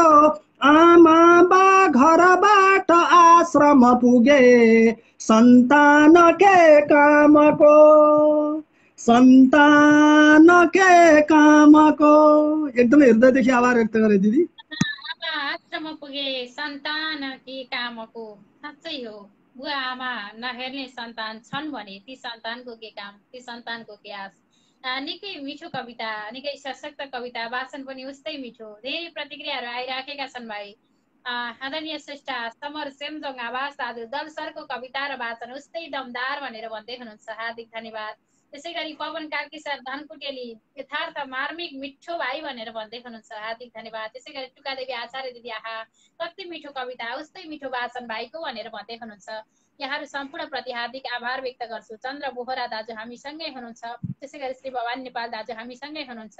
आमा बा घरबाट आश्रम पुगे सन्तान के कामको सन्तान के कामको। एकदमै हृदयदेखि आभार व्यक्त गरे दिदी। आश्रम पुगे सन्तान के कामको। साँच्चै हो, बुवा आमा नहेर्ने सन्तान छन् भने ती सन्तानको के काम, ती सन्तानको के आश। निकै मिठो कविता, निकै सशक्त कविता, वाचन पनि उस्तै मिठो। धेरै प्रतिक्रियाहरू आइराखेका छन् भाइ। आदरणीय श्रेष्ठ समर सेमजोङ आवाज दाजु दल सरको कविता र वाचन उस्तै दमदार भनेर भन्दै हुनुहुन्छ, हार्दिक धन्यवाद। त्यसै गरी पवन कार्की सर धनकुटेली यथार्थ मार्मिक मिठो भाइ भनेर भन्दै हुनुहुन्छ, हार्दिक धन्यवाद। त्यसै गरी टुकादेवी आचार्य दिदी आहा कति मिठो कविता, उस्तै मिठो वाचन भाइको भनेर भन्दै हुनुहुन्छ। यहाँहरू सम्पूर्णप्रति हार्दिक आभार व्यक्त गर्छु। चन्द्र बोहरा दाजु हामीसँगै हुनुहुन्छ। त्यसै गरी श्री भवानी नेपाल दाजु हामीसँगै हुनुहुन्छ।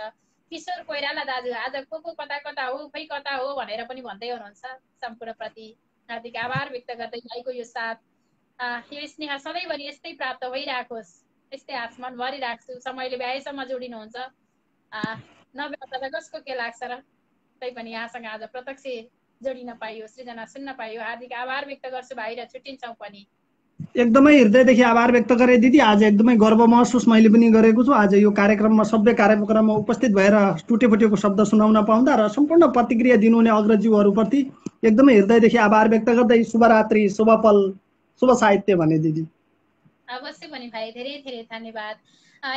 किशोर कोइराला दाजु आज को कता कता हो खै कता हो भनेर पनि भन्दै हुनुहुन्छ। सम्पूर्णप्रति हार्दिक आभार व्यक्त गर्दै भाइको यो साथ यो स्नेह सधैँभरि यस्तै प्राप्त भइराखोस्, यस्तै आसमान भरिराख्छु। समयले भ्याएसम्म जोडिनुहुन्छ, नभ्याउँदा त कसको के लाग्छ र। तैपनि यहाँसँग आज प्रत्यक्ष जोडिन पाइयो, सृजना सुन्न पाइयो, हार्दिक आभार व्यक्त गर्छु भाइ र छुट्टिन्छौँ पनि। एकदमै हृदयदेखि आभार व्यक्त गरे दिदी। आज एकदमै गर्व महसुस मैले पनि गरेको छु। आज यो कार्यक्रममा सबै कार्यक्रममा उपस्थित भएर टुटेफुटेको शब्द सुनाउन पाउँदा र सम्पूर्ण प्रतिक्रिया दिनुहुने अग्रजीवहरूप्रति एकदमै हृदयदेखि आभार व्यक्त गर्दै शुभरात्रि, शुभ पल, शुभ साहित्य भने दिदी। अवश्य पनि भाइ, धेरै धेरै धन्यवाद।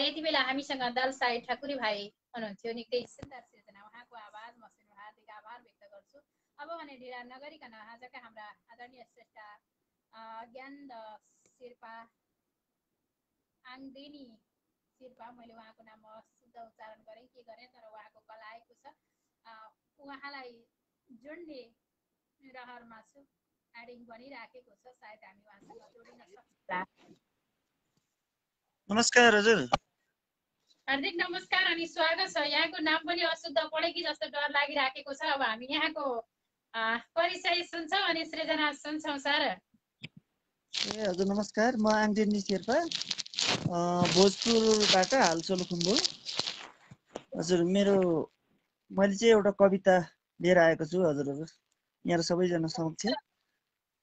यति बेला हामीसँग दल साई ठकुरी भाइ हुनुहुन्थ्यो, निकै सुन्दर सृजना, उहाँको आवाजमा सुन्नु हार्दिक आभार व्यक्त गर्छु। अब भने ढिला नगरिकन आजका हाम्रा आदरणीय श्रेष्ठ ज्ञान शेर्पा आङदेनी शेर्पा, मैले उहाँको नाम शुद्ध उच्चारण गरेँ के गरेँ, तर उहाँको कल आएको छ, उहाँलाई जोड्ने रहरमा छु। एडिङ बनिराखेको छ, सायद हामी उहाँसँग जोडिन सक्छौँ। नमस्कार हजुर। हार्दिक नमस्कार अनि स्वागत छ। यहाँको नाम पनि अशुद्ध पढे कि जस्तो डर लागिराखेको छ। अब हामी यहाँको परिचय सुन्छौँ अनि सृजना सुन्छौँ सर। ए हजुर नमस्कार, म आङदेनी शेर्पा, भोजपुरबाट हाल सोलुखुम्बु। हजुर मैले चाहिँ एउटा कविता लिएर आएको छु हजुरहरू यहाँ सबैजना समक्ष।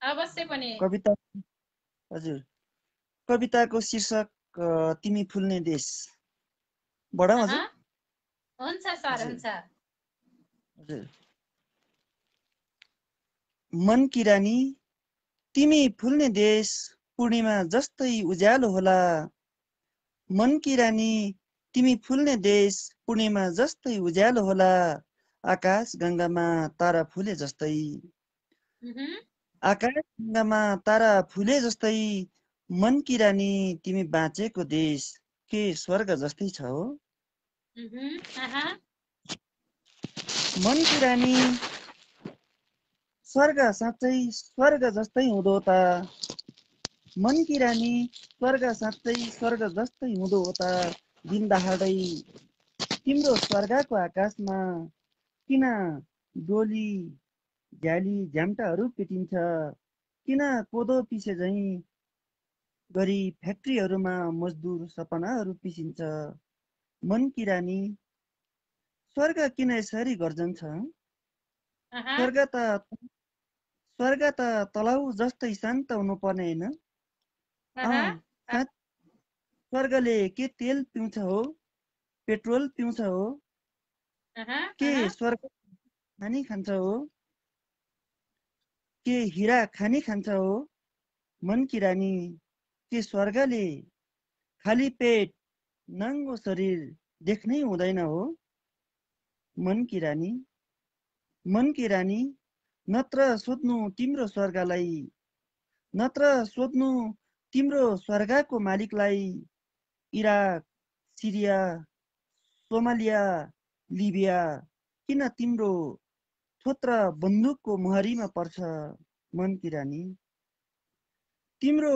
अवश्य पनि। कविता हजुर, कविताको शीर्षक तिमी फुल्ने देश। बढाउँ हजुर? हुन्छ सर, हुन्छ। हजुर। मन की रानी तिमी फुल्ने देश पूर्णिमा जस्तै उज्यालो होला। मन की रानी तिमी फुल्ने देश पूर्णिमा जस्तै उज्यालो होला। आकाश गङ्गामा तारा फुले जस्तै, आकाश गङ्गामा तारा फुले जस्तै। मन की रानी तिमी बाँचेको देश के स्वर्ग जस्तै छ हो। मन की रानी स्वर्ग साँच्चै स्वर्ग जस्तै हुँदो त। मनकी रानी स्वर्ग साँच्चै स्वर्ग जस्तै हुँदो हो त दिन दहाडै तिम्रो स्वर्गको आकाशमा किन डोली झ्याली झ्याम्टाहरू पिटिन्छ किन कोदो पिसे झैँ गरी फ्याक्ट्रीहरूमा मजदुर सपनाहरू पिसिन्छ मनकी रानी स्वर्ग किन यसरी गर्जन्छ स्वर्ग त तलाउ जस्तै शान्त हुनुपर्ने होइन स्वर्गले के तेल पिउँछ हो पेट्रोल पिउँछ हो के स्वर्ग खानी खान्छ हो के हिरा खानी खान्छ हो मनकी रानी के स्वर्गले खाली पेट नाङ्गो शरीर देख्नै हुँदैन हो मनकी रानी नत्र सोध्नु तिम्रो स्वर्गलाई नत्र सोध्नु तिम्रो स्वर्गको मालिकलाई इराक सिरिया सोमालिया लिबिया किन तिम्रो थोत्र बन्दुकको मुहारीमा पर्छ मनकी रानी तिम्रो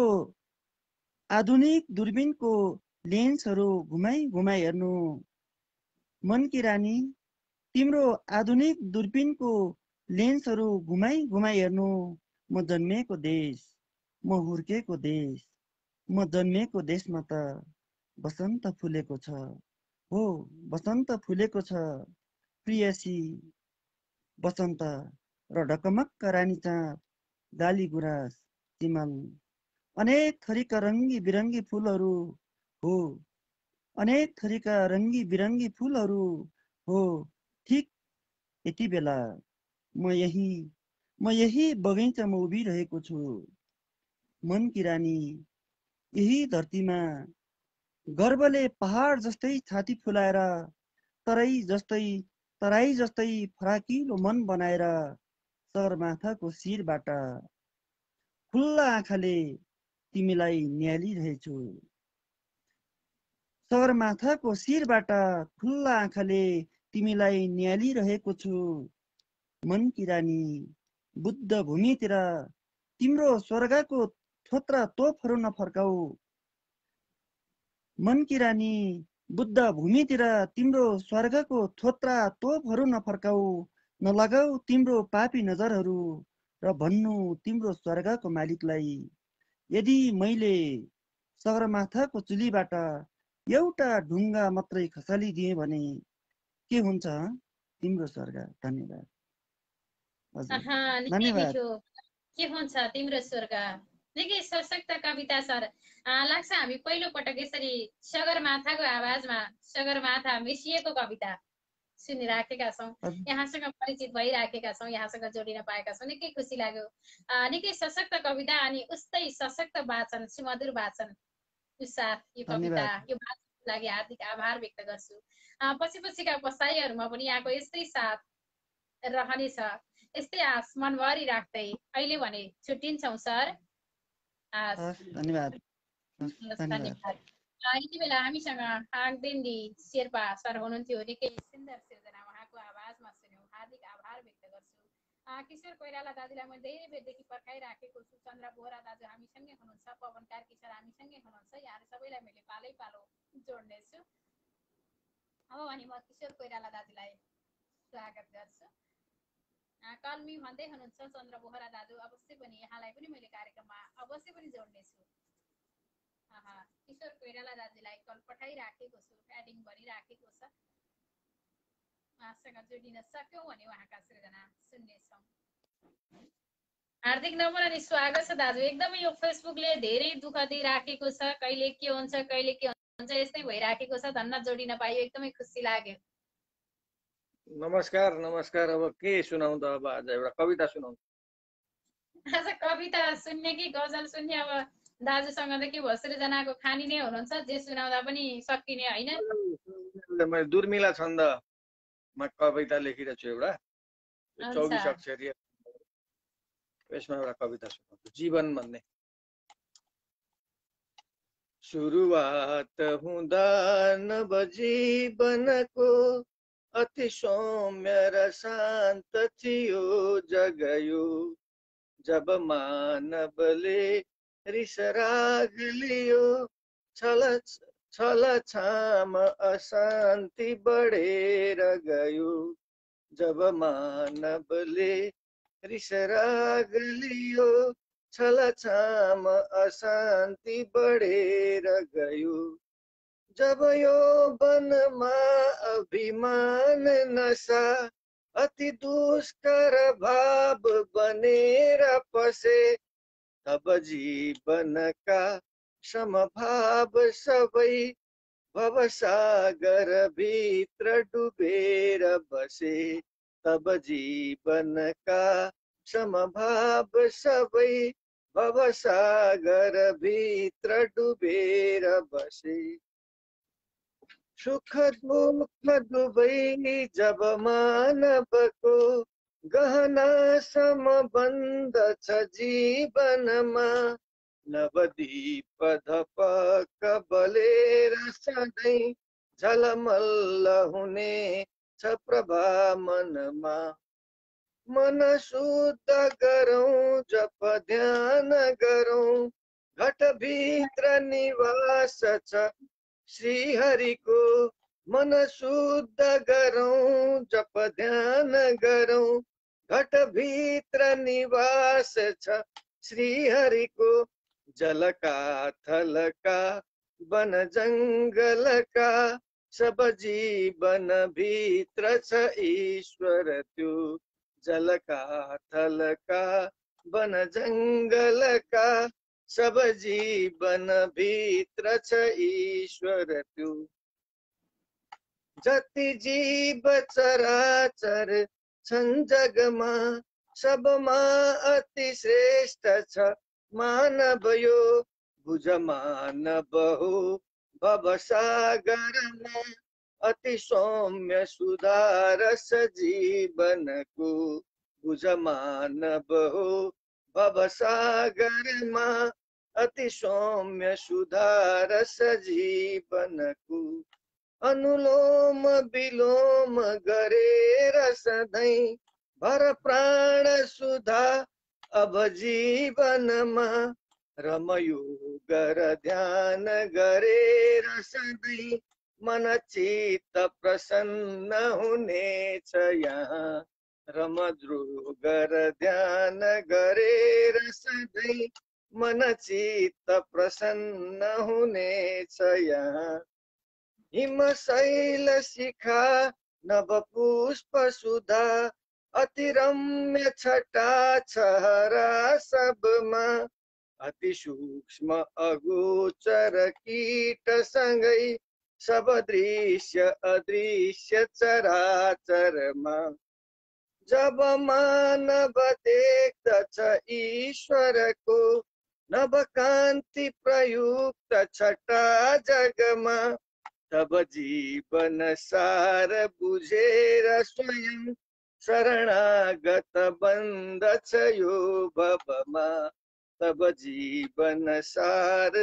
आधुनिक दूरबीनको लेन्सहरू घुमाई घुमाई हेर्नु मनकी रानी तिम्रो आधुनिक दूरबीनको लेन्सहरू घुमाई घुमाई हेर्नु म जन्मेको देश म हुर्केको देश म जन्मेको देशमा त बसन्त फुलेको छ हो बसन्त फुलेको छ प्रियसी बसन्त र ढकमक्क रानी चाँप गाली गुराँस तिमल अनेक थरीका रङ्गी बिरङ्गी फुलहरू हो अनेक थरीका रङ्गी बिरङ्गी फुलहरू हो ठिक यति बेला म यही बगैँचामा उभिरहेको छु मनकी रानी यही धरतीमा गर्वले पहाड जस्तै छाती फुलाएर तराई जस्तै फराकिलो मन बनाएर सगरमाथाको शिरबाट खुल्ला आँखाले तिमीलाई निहालिरहेछु सगरमाथाको शिरबाट खुल्ला आँखाले तिमीलाई निहालिरहेको छु मनकी रानी बुद्ध भूमितिर तिम्रो स्वर्गको थोत्रा तोपहरू नफर्काऊ मनकी रानी बुद्ध भूमितिर तिम्रो स्वर्गको थोत्रा तोपहरू नफर्काऊ नलगाऊ तिम्रो पापी नजरहरू र भन्नु तिम्रो स्वर्गको मालिकलाई यदि मैले सगरमाथाको चुलीबाट एउटा ढुङ्गा मात्रै खसालिदिएँ भने के हुन्छ तिम्रो स्वर्ग धन्यवाद धन्यवाद के हुन्छ तिम्रो स्वर्ग निकै सशक्त कविता सर लाग्छ हामी पहिलो पटक यसरी सगरमाथाको आवाजमा सगरमाथा मिसिएको कविता सुनिराखेका छौँ यहाँसँग परिचित भइराखेका छौँ यहाँसँग जोडिन पाएका छौँ निकै खुसी लाग्यो निकै सशक्त कविता अनि उस्तै सशक्त वाचन सुमधुर वाचन साथ यो कविता यो वाचनको लागि हार्दिक आभार व्यक्त गर्छु पछिका बसाइहरूमा पनि यहाँको यस्तै साथ रहनेछ यस्तै आस मनभरि राख्दै अहिले भने छुट्टिन्छौँ सर धन्यवाद यति बेला हामीसँग हाङदेन्दी शेर्पा सर हुनुहुन्थ्यो निकै सुन्दर सिर्जना उहाँको आवाजमा सुन्यौँ हार्दिक आभार व्यक्त गर्छु किशोर कोइराला दाजुलाई मैले धेरै बेरदेखि पर्खाइराखेको छु चन्द्र बोहरा दाजु हामीसँगै हुनुहुन्छ पवन कार्की सर हामीसँगै हुनुहुन्छ यहाँहरू सबैलाई मैले पालै पालो जोड्नेछु अब भने म किशोर कोइराला दाजुलाई स्वागत गर्छु कल्मी भन्दै हुनुहुन्छ चन्द्र बोहरा दाजु अवश्य पनि यहाँलाई पनि मैले कार्यक्रममा अवश्य पनि जोड्नेछु किशोर कोइराला दाजुलाई कल पठाइराखेको छु एडिङ भनिराखेको छ उहाँसँग जोडिन सक्यौँ भने उहाँका सृजना सुन्नेछौँ हार्दिक नमन अनि स्वागत छ दाजु एकदमै यो फेसबुकले धेरै दुःख दिइराखेको छ कहिले के हुन्छ यस्तै भइराखेको छ धन्न जोडिन पाइयो एकदमै खुसी लाग्यो नमस्कार अब के सुनाउँ त अब आज एउटा कविता सुनाउँ आज कविता सुन्ने कि गजल सुन्ने अब दाजुसँग त के भयो सृजनाको खानी नै हुनुहुन्छ जे सुनाउँदा पनि सकिने होइन मैले दुर्मिला छन्दमा कविता लेखिरहेको छु एउटा 24 अक्षरीय यसमा एउटा कविता सुनाउँछु जीवन भन्ने सुरुवात हुँदा नवजीवनको अति सौम्य र शान्त थियो जगयो जब मानवले रिस राग लियो छल छाम अशान्ति बढेर गयो जब मानवले रिस राग लियो छल छाम अशान्ति बढेर गयो जब यो वनमा अभिमान नशा अति दुष्कर भाव बनेर पसे तब जीवनका समभाव सबै भवसागर भित्र डुबेर बसे तब जीवनका समभाव सबै भवसागर भित्र डुबेर बसे सुख दुख दुबै जब मानवको गहना सम्बन्ध छ जीवनमा नवदीप धपक बलेर सधैँ झलमल्ल हुने छ प्रभा मनमा मन शुद्ध गरौँ जप ध्यान गरौँ घटभित्र निवास छ श्री हरिको मन शुद्ध गरौँ जप ध्यान गरौँ घटभित्र निवास छ श्री हरिको जलका थलका वन जङ्गलका सब जीवन भित्र छ ईश्वर त्यो जलका थलका वन जङ्गलका सब जीवन भित्र छ ईश्वर त्यो जति जीव चराचर छन् जगमा सबमा अति श्रेष्ठ छ मानव यो बुझ मानव हो भवसागरमा अति सौम्य सुधारस जीवनको बुझ मानव हो भवसागरमा अति सौम्य सुधारस जीवनको अनुलोम विलोम गरेर सधैँ भर प्राण सुधा अब जीवनमा रमयोग ध्यान गरेर सधैँ मन चित्त प्रसन्न हुनेछ यहाँ रमद्रोग ध्यान गरेर सधैँ मन चित्त प्रसन्न हुनेछ यहाँ हिमशैल शिखा नव पुष्प सुधा अति रम्य छटा छहरा सबमा अति सूक्ष्म अगोचर कीट सँगै सब दृश्य अदृश्य चराचरमा जब मानव देख्दछ ईश्वरको नव कान्ति प्रयुक्त छटा जगमा तब जीवन सार बुझेर स्वयं शरणागत बन्दछ यो भवमा तब जीवन सार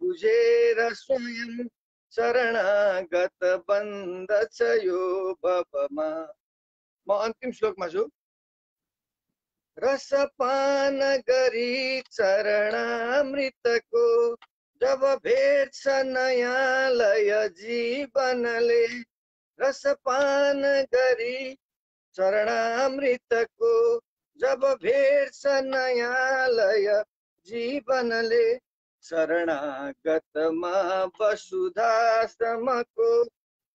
बुझेर स्वयं शरणागत बन्दछ यो भवमा म अन्तिम श्लोकमा छु रसपान गरी चरणामृतको जब भेट्छ नयाँ लय जीवनले रसपान गरी चरणामृतको जब भेट्छ नयाँ लय जीवनले शरणागतमा वसुधा समको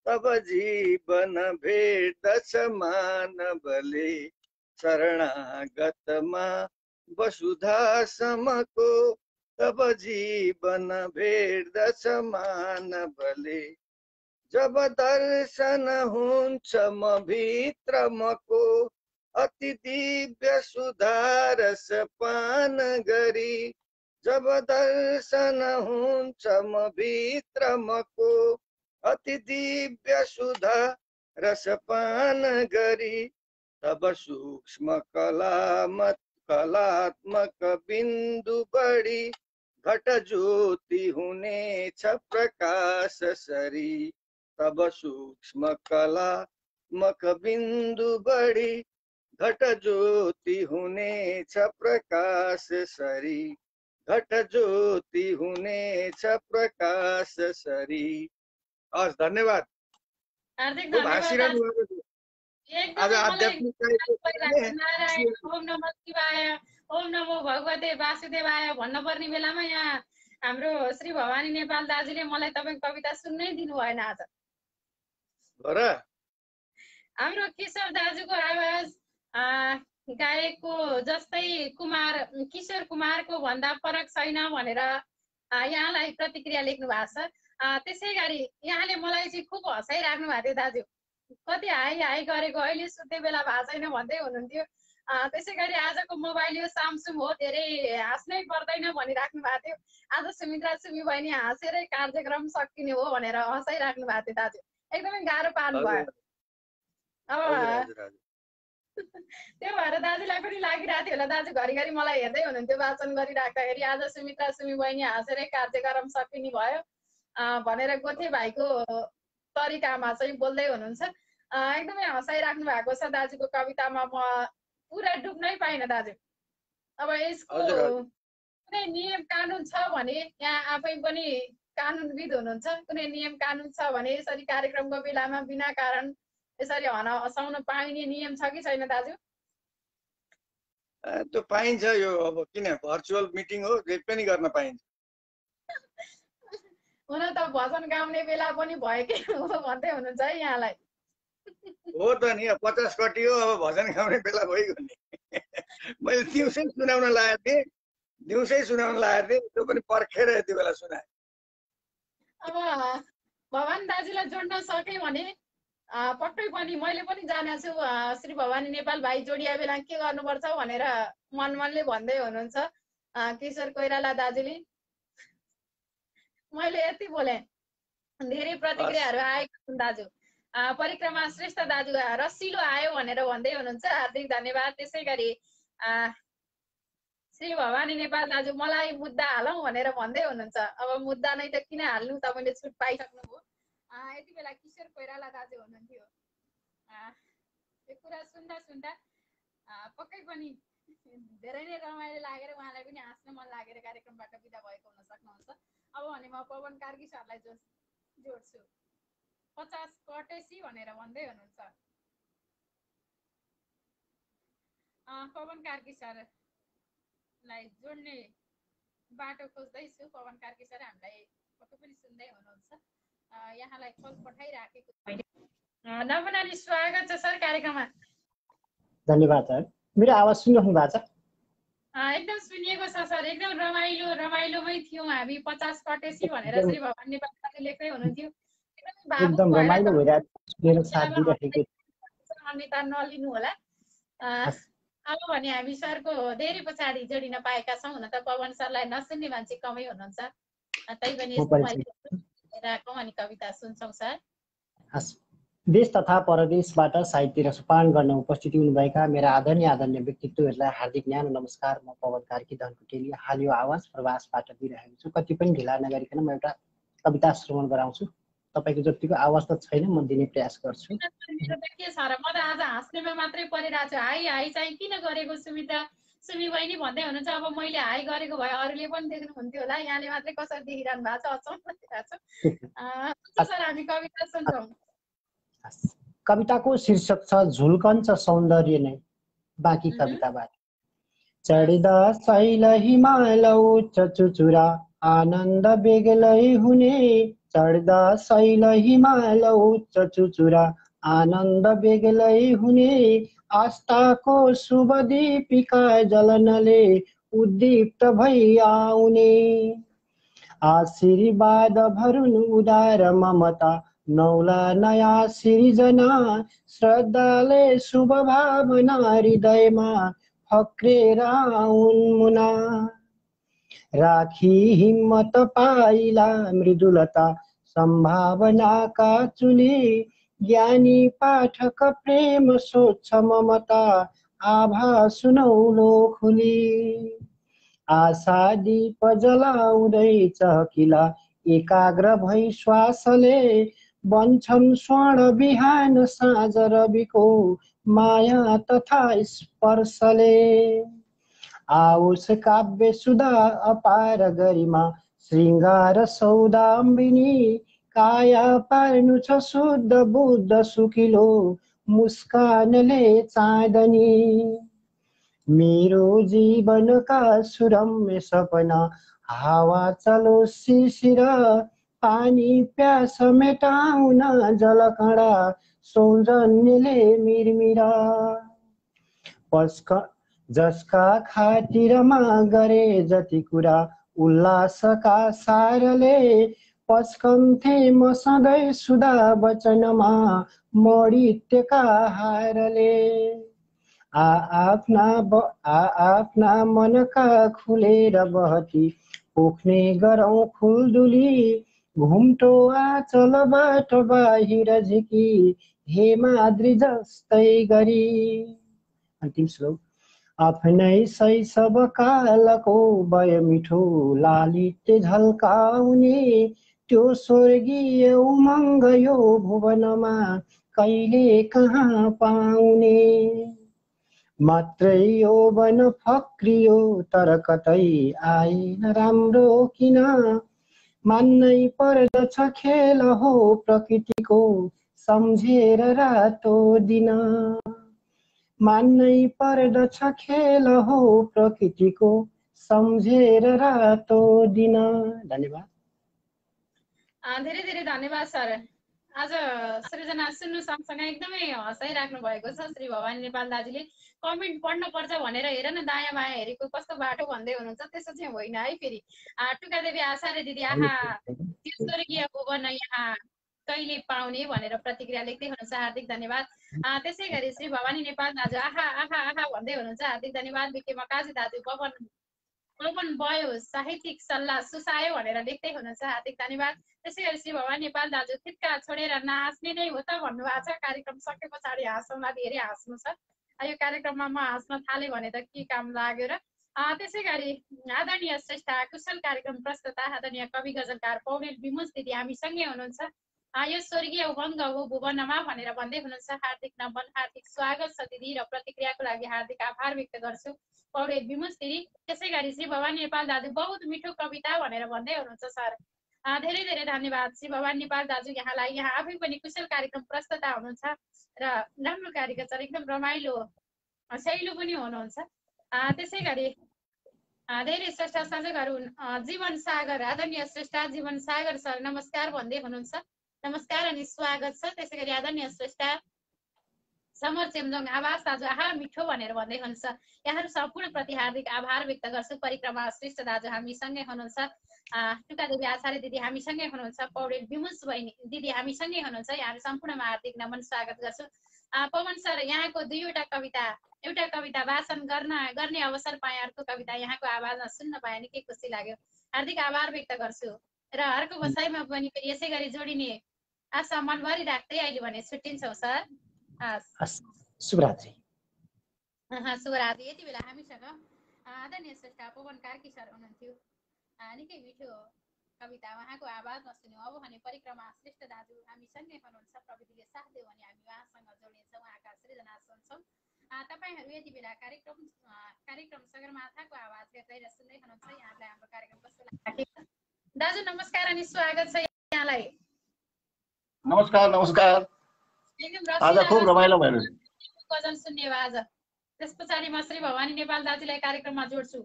तब जीवन भेट्दछ मानवले शरणागतमा वसुधा समको तब जीवन भेट्दछ मानवले जब दर्शन हुन्छ म भित्र मको अति दिव्य सुधारस पान गरी जब दर्शन हुन्छ म भित्र मको अति दिव्य सुधा रसपान गरी तब सूक्ष्म कलात्मक बिन्दु बढी घट ज्योति हुनेछ प्रकाश सरी तब सूक्ष्म कलात्मक बिन्दु बढी घट ज्योति हुनेछ प्रकाश सरी घट ज्योति हुनेछ प्रकाश सरी। हस्, धन्यवाद। हार्दिक खूब धन्यवाद हाँसिरहनु दाजु। भएको थियो। आज एकदमै मलाई आध्यात्मिक नारायण ओम नमः शिवाय ओम नमो भगवते वासुदेवाय भन्नुपर्ने बेलामा यहाँ हाम्रो श्री भवानी नेपाल दाजुले मलाई तपाईँको कविता सुन्नै दिनु भएन आज। हो र? हाम्रो किशोर दाजुको आवाज गायकको जस्तै किशोर कुमारको भन्दा फरक छैन भनेर यहाँलाई प्रतिक्रिया लेख्नु भएको छ। त्यसै गरी यहाँले मलाई चाहिँ खुब हँसाइराख्नु भएको थियो दाजु। कति हाई हाई गरेको अहिले सुत्ने बेला भएको छैन भन्दै हुनुहुन्थ्यो। त्यसै गरी आजको मोबाइल यो सामसुङ हो, धेरै हाँस्नै पर्दैन भनिराख्नु भएको थियो। आज सुमित्रा सुमी बहिनी हाँसेरै कार्यक्रम सकिने हो भनेर हँसाइराख्नु भएको थियो दाजु। एकदमै गाह्रो पार्नु भयो। त्यो भएर दाजुलाई पनि लागिरहेको थियो होला, दाजु घरिघरि मलाई हेर्दै हुनुहुन्थ्यो वाचन गरिराख्दाखेरि। आज सुमित्रा सुमी बहिनी हाँसेरै कार्यक्रम सकिने भयो भनेर गोथे भाइको तरिकामा चाहिँ बोल्दै हुनुहुन्छ। एकदमै हँसाइराख्नु भएको छ दाजुको कवितामा। म पुरा डुब्नै पाइनँ दाजु। अब यसको कुनै नियम कानुन छ भने, यहाँ आफै पनि कानुनविद हुनुहुन्छ, कुनै नियम कानुन छ भने यसरी कार्यक्रमको बेलामा बिना कारण यसरी हँसाउन पाइने नियम छ कि छैन दाजु? त्यो पाइन्छ। यो अब किन भर्चुअल मिटिङ हो, जे पनि गर्न पाइन्छ। हुन त भजन गाउने बेला पनि भएकै हो भन्दै हुनुहुन्छ है यहाँलाई। हो त नि, 50 कटियो, अब भजन गाउने बेला भइगयो नि। मैले दिउँसै सुनाउन लागेको थिएँ, त्यो पनि पर्खेर यति बेला सुनाएँ। अब भवानी दाजुलाई जोड्न सकेँ भने पक्कै पनि मैले पनि जानेको छु। श्री भवानी नेपाल भाइ जोडिया बेला के गर्नुपर्छ भनेर मनले भन्दै हुनुहुन्छ किशोर कोइराला दाजुले। मैले यति बोले, धेरै प्रतिक्रियाहरू आएको छन् दाजु। परिक्रमा श्रेष्ठ दाजु रसिलो आयो भनेर भन्दै हुनुहुन्छ, हार्दिक धन्यवाद। त्यसै गरी श्री भवानी नेपाल दाजु मलाई मुद्दा हालौँ भनेर भन्दै हुनुहुन्छ। अब मुद्दा नै त किन हाल्नु, तपाईँले छुट पाइसक्नुभयो। यति बेला किशोर कोइराला दाजु हुनुहुन्थ्यो। यो कुरा सुन्दा सुन्दा पक्कै पनि धेरै नै रमाइलो लागेर उहाँलाई पनि हाँस्न मन लागेर कार्यक्रमबाट बिदा भएको हुन सक्नुहुन्छ। अब भने म पवन कार्की सरलाई जोड्छु। 50 कटेसी भनेर भन्दै हुनुहुन्छ। पवन कार्की सरलाई जोड्ने बाटो खोज्दैछु। पवन कार्की सर हामीलाई पक्कै पनि सुन्दै हुनुहुन्छ। यहाँलाई कल पठाइराखेको मैले। नवनानी स्वागत छ सर कार्यक्रममा। धन्यवाद सर। मेरो आवाज सुनिराख्नु भएको छ? एकदम सुनिएको छ सर। एकदम रमाइलोमै थियौँ हामी। 50 कटेसी भनेर श्री भवानी नेपालले लेख्दै हुनुहुन्थ्यो। एकदम रमाइलो भइरहेको मेरो साथ दिइरहेको अन्यता नलिनु होला। अब भने हामी सरको धेरै पछाडि जोडिन पाएका छौँ। हुन त पवन सरलाई नसुन्ने मान्छे कमै हुनुहुन्छ, तैपनि अनि कविता सुन्छौँ सर। देश तथा परदेशबाट साहित्य र सुपान गर्न उपस्थित हुनुभएका मेरा आदरणीय व्यक्तित्वहरूलाई हार्दिक न्यानो नमस्कार। म पवन कार्की धनकुटेली हाल यो आवाज प्रवासबाट दिइरहेको छु। कति पनि ढिला नगरिकन म एउटा कविता श्रवण गराउँछु। तपाईँको जतिको आवाज त छैन, म दिने प्रयास गर्छु। के छ र, म त आज हाँस्नेमा मात्रै परिरहेको छु। हाई चाहिँ किन गरेको सुमी बहिनी भन्दै हुनुहुन्छ। अब मैले हाई गरेको भए अरूले पनि देख्नुहुन्थ्यो होला, यहाँले मात्रै कसरी देखिरहनु भएको छ, अचम्म लागिरहेको छ। सर हामी कविता सुन्छौँ। कविताको शीर्षक छ झुल्कन्छ सौन्दर्य नै। बाँकी कविताबाट। चढ्दा शैल हिमाल उच्च चुचुरा आनन्द बेग्लै हुने। चढ्दा शैल हिमाल उच्च चुचुरा आनन्द बेग्लै हुने। आस्थाको शुभ दीपिका जलनले उद्दीप्त भई आउने। आशीर्वाद भरुन उदार ममता नौला नयाँ सिर्जना। श्रद्धाले शुभ भावना हृदयमा फक्रेर आउन् मुना। राखी हिम्मत पाइला मृदुलता सम्भावनाका चुली। ज्ञानी पाठक प्रेम सोच्छ ममता आभा सुनौलो खुली। आशा दीप जलाउँदै चहकिला एकाग्र भई श्वासले। बन्छन् स्वर्ण बिहान साँझ रविको माया तथा स्पर्शले। आओस् काव्य सुधा अपार गरिमा श्रृङ्गार सौदाम्बिनी काया पार्नु छ शुद्ध बुद्ध सुकिलो मुस्कानले चाँदनी मेरो जीवनका सुरम्य सपना हावा चलो शिशिर पानी प्यास मेटाउन जलकणा सौजन्यले मिरमिरा जसका खातिरमा गरे जति कुरा उल्लासका सारले पस्कन्थे म सधैँ सुधा वचनमा मणित्यका हारले आफ्ना मनका खुलेर बहती पोख्ने गरौँ फुलदुली घुम्टो आँचलबाट बाहिर झिकी हेमाद्री जस्तै गरी अन्तिम श्लोक आफ्नै शैशव कालको बय मिठो लालित्य झल्काउने त्यो स्वर्गीय उमङ्ग यो भुवनमा कहिले कहाँ पाउने मात्रै यौवन फक्रियो तर कतै आएन राम्रो किन मान्नै पर्दछ खेल हो प्रकृतिको सम्झेर रातो दिन मान्नै पर्दछ खेल हो प्रकृतिको सम्झेर रातो दिन। धन्यवाद। धेरै धेरै धन्यवाद सर। आज सृजना सुन्नु सँगसँगै एकदमै हँसाइराख्नु भएको छ। श्री भवानी नेपाल दाजुले कमेन्ट पढ्न पर्छ भनेर हेर न दायाँ बायाँ हेरेको कस्तो बाटो भन्दै हुनुहुन्छ, त्यसो चाहिँ होइन है। फेरि टुकादेवी आचार्य दिदी आहा त्यो स्वर्गीय भुवन यहाँ कहिले पाउने भनेर प्रतिक्रिया लेख्दै हुनुहुन्छ, हार्दिक धन्यवाद। त्यसै गरी श्री भवानी नेपाल दाजु आहा आहा आहा भन्दै हुनुहुन्छ, हार्दिक धन्यवाद। विके मकाजी दाजु पवन भयो साहित्यिक सल्लाह सुसायो भनेर लेख्दै हुनुहुन्छ, हार्दिक धन्यवाद। त्यसै गरी श्री भवानी नेपाल दाजु थित्का छोडेर नाच्ने नै हो त भन्नुभएको छ। कार्यक्रम सके पछाडि हाँसौँला, धेरै हाँस्नु छ यो कार्यक्रममा। म हाँस्न थालेँ भने त के काम लाग्यो र। त्यसै गरी आदरणीय श्रेष्ठ कुशल कार्यक्रम प्रस्तुता आदरणीय कवि गजलकार पौडेल विमोच दिदी हामीसँगै हुनुहुन्छ। यो स्वर्गीय उमङ्ग हो भुवनमा भनेर भन्दै हुनुहुन्छ, हार्दिक नमन हार्दिक स्वागत छ दिदी र प्रतिक्रियाको लागि हार्दिक आभार व्यक्त गर्छु पौडेल विमोच दिदी। त्यसै गरी श्री भवानी नेपाल दाजु बहुत मिठो कविता भनेर भन्दै हुनुहुन्छ सर, धेरै धेरै धन्यवाद श्री भवानी नेपाल दाजु यहाँलाई। यहाँ आफै पनि कुशल कार्यक्रम प्रस्तुता हुनुहुन्छ र राम्रो कार्यक्रम एकदम रमाइलो शैलो पनि हुनुहुन्छ। त्यसै गरी धेरै श्रेष्ठ सर्जकहरू जीवन सागर आदरणीय श्रेष्ठ जीवन सागर सर नमस्कार भन्दै हुनुहुन्छ, नमस्कार अनि स्वागत छ। त्यसै गरी आदरणीय श्रेष्ठ समर चेम्जोङ आवाज दाजु आहा मिठो भनेर भन्दै हुनुहुन्छ, यहाँहरू सम्पूर्णप्रति हार्दिक आभार व्यक्त गर्छु। परिक्रमा श्रेष्ठ दाजु हामीसँगै हुनुहुन्छ, टुकादेवी आचार्य दिदी हामीसँगै हुनुहुन्छ, पौडेल विमुस बहिनी दिदी हामीसँगै हुनुहुन्छ, यहाँहरू सम्पूर्णमा हार्दिक नमन स्वागत गर्छु। पवन सर यहाँको एउटा कविता वाचन गर्ने अवसर पाएँ, अर्को कविता यहाँको आवाजमा सुन्न पाएँ निकै खुसी लाग्यो, हार्दिक आभार व्यक्त गर्छु। र अर्को बसाइमा पनि यसै गरी जोडिने आशा मनभरि राख्दै अहिले भने छुट्टिन्छौँ सर। शुभरात्रि। शुभरात्रि। यति बेला हामीसँग आदरणीय श्रेष्ठ पवन कार्की सर हुनुहुन्थ्यो, निकै मिठो कविता उहाँको आवाजमा सुन्यौँ। अब भने परिक्रमा श्रेष्ठ दाजु हामीसँगै हुनुहुन्छ, प्रविधिले साथ दियो भने हामी उहाँसँग जोडिन्छौँ, उहाँका सृजना सुन्छौँ। तपाईँहरू यति बेला कार्यक्रम सगरमाथाको आवाज हेर्दै र सुन्दै हुनुहुन्छ। यहाँलाई हाम्रो कार्यक्रम कस्तो लाग्यो दाजु? नमस्कार अनि स्वागत छ यहाँलाई। नमस्कार नमस्कार। आज खुब रमाइलो भयो गजल सुन्ने आज। त्यस पछाडि म श्री भवानी नेपाल दाजुलाई कार्यक्रममा जोड्छु।